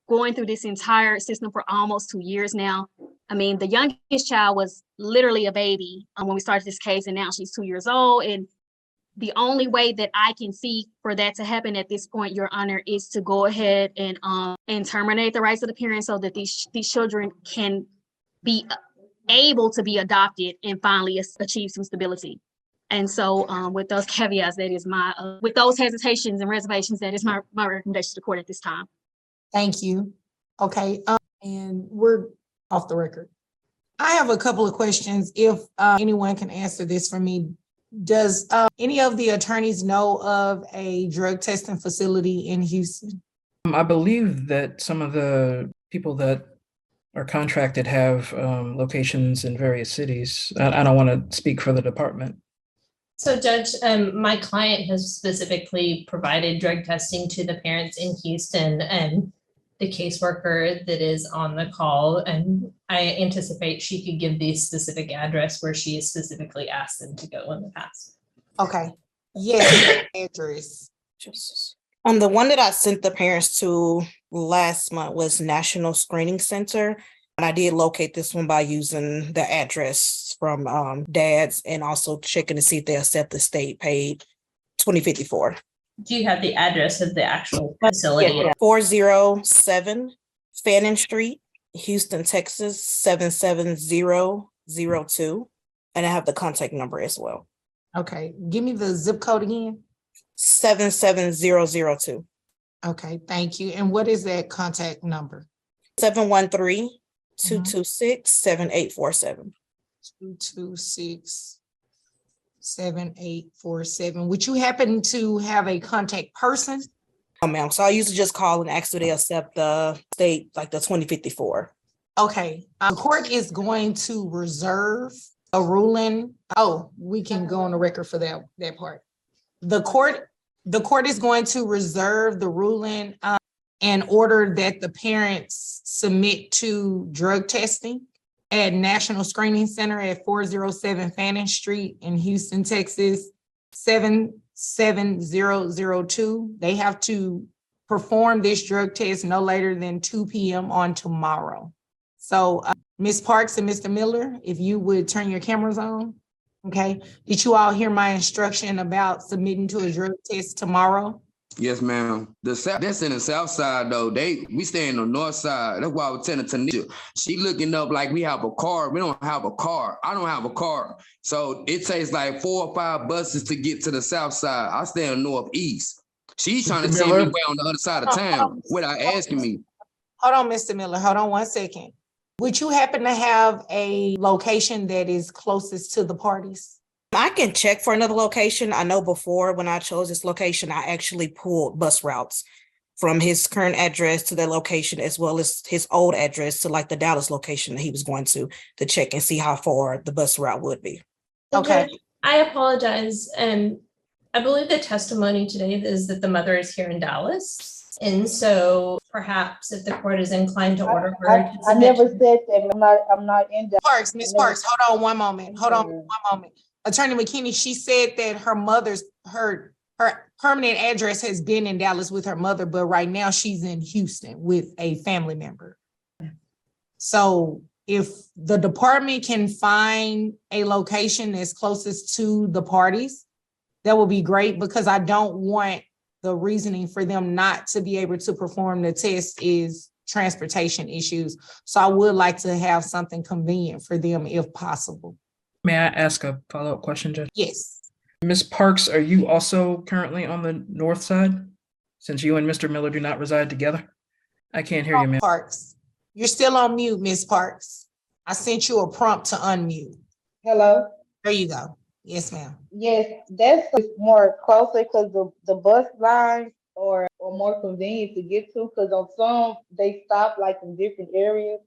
going through this entire system for almost 2 years now. I mean, the youngest child was literally a baby when we started this case, and now she's 2 years old. And the only way that I can see for that to happen at this point, Your Honor, is to go ahead and terminate the rights of the parents so that these children can be able to be adopted and finally achieve some stability. And so with those caveats, that is my, with those hesitations and reservations, that is my recommendation to the court at this time. Thank you. Okay, and we're off the record. I have a couple of questions. If anyone can answer this for me. Does any of the attorneys know of a drug testing facility in Houston? I believe that some of the people that are contracted have locations in various cities. I don't want to speak for the department. So Judge, my client has specifically provided drug testing to the parents in Houston, and the caseworker that is on the call, and I anticipate she could give the specific address where she has specifically asked them to go in the past. Okay, yes, address. The one that I sent the parents to last month was National Screening Center. And I did locate this one by using the address from dad's and also checking to see if they accept the state paid 2054. Do you have the address of the actual facility? Yeah, 407 Fannin Street, Houston, Texas, 77002. And I have the contact number as well. Okay, give me the zip code again. 77002. Okay, thank you. And what is that contact number? 713-226-7847. 226-7847. Would you happen to have a contact person? Oh, ma'am. So I usually just call and ask if they accept the state, like the 2054. Okay, the court is going to reserve a ruling. Oh, we can go on the record for that part. The court is going to reserve the ruling and order that the parents submit to drug testing at National Screening Center at 407 Fannin Street in Houston, Texas, 77002. They have to perform this drug test no later than 2 p.m. on tomorrow. So Ms. Parks and Mr. Miller, if you would turn your cameras on. Okay, did you all hear my instruction about submitting to a drug test tomorrow? Yes, ma'am. That's in the south side though. We stay in the north side. That's why I was telling Tanisha. She looking up like we have a car. We don't have a car. I don't have a car. So it takes like 4 or 5 buses to get to the south side. I stay in the northeast. She's trying to send me way on the other side of town without asking me. Hold on, Mr. Miller. Hold on 1 second. Would you happen to have a location that is closest to the parties? I can check for another location. I know before when I chose this location, I actually pulled bus routes from his current address to that location, as well as his old address to like the Dallas location that he was going to check and see how far the bus route would be. Okay. I apologize. I believe the testimony today is that the mother is here in Dallas. And so perhaps if the court is inclined to order her. I never said that. I'm not in Dallas. Ms. Parks, hold on 1 moment. Hold on 1 moment. Attorney McKinney, she said that her permanent address has been in Dallas with her mother, but right now she's in Houston with a family member. So if the department can find a location that's closest to the parties, that would be great, because I don't want the reasoning for them not to be able to perform the test is transportation issues. So I would like to have something convenient for them if possible. May I ask a follow-up question, Judge? Yes. Ms. Parks, are you also currently on the north side, since you and Mr. Miller do not reside together? I can't hear you, ma'am. Parks, you're still on mute, Ms. Parks. I sent you a prompt to unmute. Hello? There you go. Yes, ma'am. Yes, that's more closer because the bus lines are more convenient to get to, because on some, they stop like in different areas.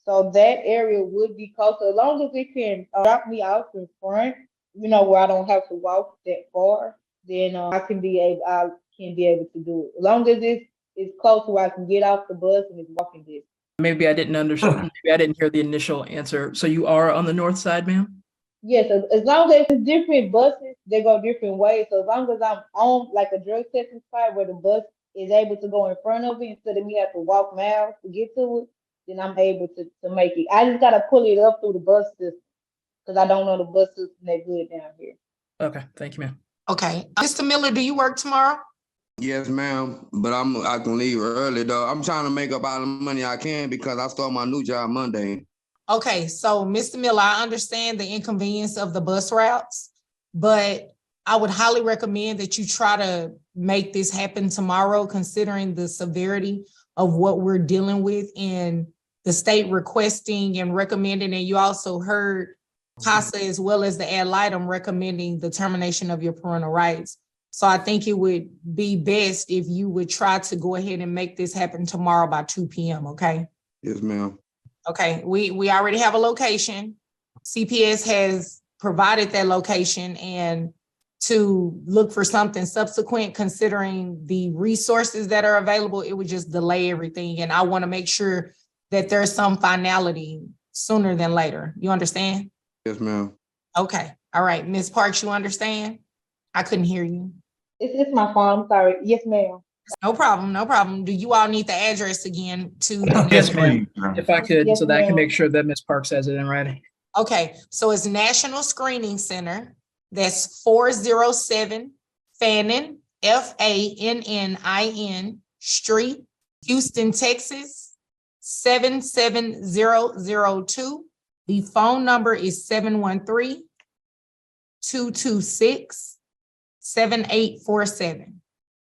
So that area would be closer, as long as it can drop me out in front, where I don't have to walk that far, then I can be able to do it. As long as it's close where I can get off the bus and it's walking distance. Maybe I didn't understand. Maybe I didn't hear the initial answer. So you are on the north side, ma'am? Yes, as long as it's different buses, they go different ways. So as long as I'm on like a drug testing spot where the bus is able to go in front of it instead of me have to walk miles to get to it, then I'm able to make it. I just gotta pull it up through the bus system because I don't know the bus system that good down here. Okay, thank you, ma'am. Okay. Mr. Miller, do you work tomorrow? Yes, ma'am. But I can leave early though. I'm trying to make up all the money I can because I start my new job Monday. Okay, so Mr. Miller, I understand the inconvenience of the bus routes, but I would highly recommend that you try to make this happen tomorrow, considering the severity of what we're dealing with and the state requesting and recommending. And you also heard CASA as well as the ad litem recommending the termination of your parental rights. So I think it would be best if you would try to go ahead and make this happen tomorrow by 2 p.m., okay? Yes, ma'am. Okay, we already have a location. CPS has provided that location, and to look for something subsequent, considering the resources that are available, it would just delay everything. And I want to make sure that there's some finality sooner than later. You understand? Yes, ma'am. Okay, all right. Ms. Parks, you understand? I couldn't hear you. It's my phone. I'm sorry. Yes, ma'am. No problem, no problem. Do you all need the address again to? Yes, ma'am. Please. If I could, Yes, so that I can ma'am. make sure that Ms. Parks has it in writing. Okay, so it's National Screening Center. That's 407 Fannin, Fannin Street, Houston, Texas, 77002. The phone number is 713-226-7847.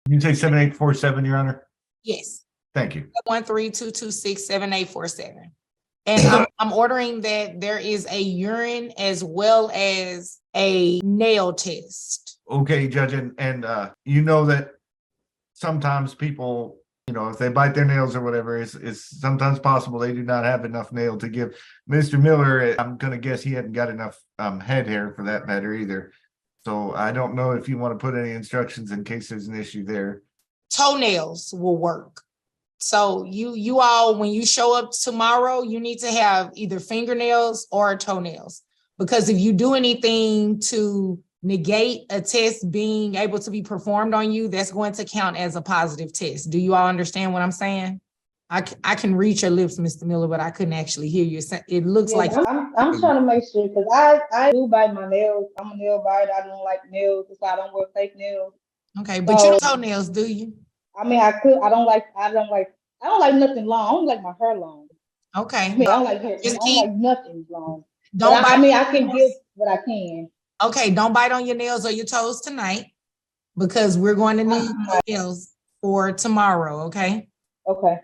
You say 7847, Your Honor? Yes, Thank you. 713-226-7847. And I'm ordering that there is a urine as well as a nail test. Okay, Judge, and you know that sometimes people, if they bite their nails or whatever, it's sometimes possible they do not have enough nail to give. Mr. Miller, I'm gonna guess he hadn't got enough head hair for that matter either. So I don't know if you want to put any instructions in case there's an issue there. Toenails will work. So you all, when you show up tomorrow, you need to have either fingernails or toenails. Because if you do anything to negate a test being able to be performed on you, that's going to count as a positive test. Do you all understand what I'm saying? I can read your lips, Mr. Miller, but I couldn't actually hear you. It looks Yeah, like I'm trying to make sure because I do bite my nails. I'm a nail biter. I don't like nails, so I don't wear fake nails. okay, but you don't toenails, do you? I mean, I don't like nothing long. I don't like my hair long. Okay. I mean, I don't like hair. I Just don't keep- like nothing long. Don't But I bite. mean, I can give what I can. Okay, don't bite on your nails or your toes tonight because we're going to need nails for tomorrow, okay? Okay.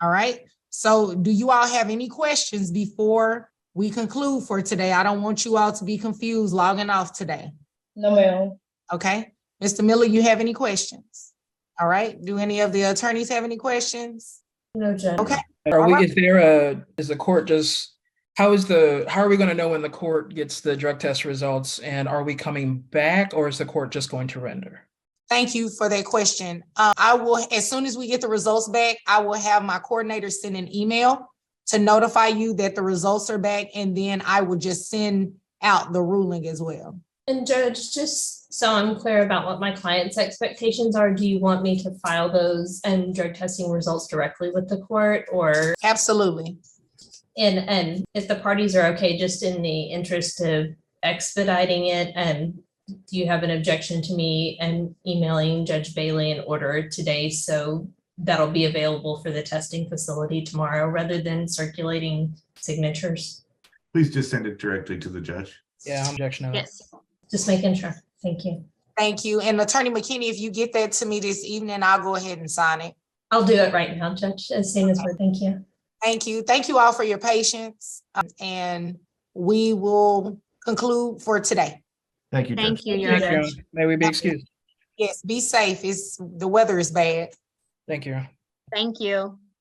All right. So do you all have any questions before we conclude for today? I don't want you all to be confused logging off today. No, ma'am. Okay. Mr. Miller, you have any questions? All right. Do any of the attorneys have any questions? No, Judge. Okay. Is the court just, how are we going to know when the court gets the drug test results, and are we coming back, or is the court just going to render? Thank you for that question. I will, as soon as we get the results back, I will have my coordinator send an email to notify you that the results are back, and then I will just send out the ruling as well. And Judge, just so I'm clear about what my client's expectations are, do you want me to file those and drug testing results directly with the court, or? Absolutely. And if the parties are okay, just in the interest of expediting it, and do you have an objection to me and emailing Judge Bailey an order today so that'll be available for the testing facility tomorrow rather than circulating signatures? Please just send it directly to the judge. Yeah, objection. of it. Yes. Just making sure. Thank you. Thank you. And Attorney McKinney, if you get that to me this evening, I'll go ahead and sign it. I'll do it right now, Judge, as soon as we're, thank you. Thank you. Thank you all for your patience. And we will conclude for today. Thank you, Judge. Thank you, Your Thank Honor. you. May we be excused? Yes, be safe. The weather is bad. Thank you. Thank you.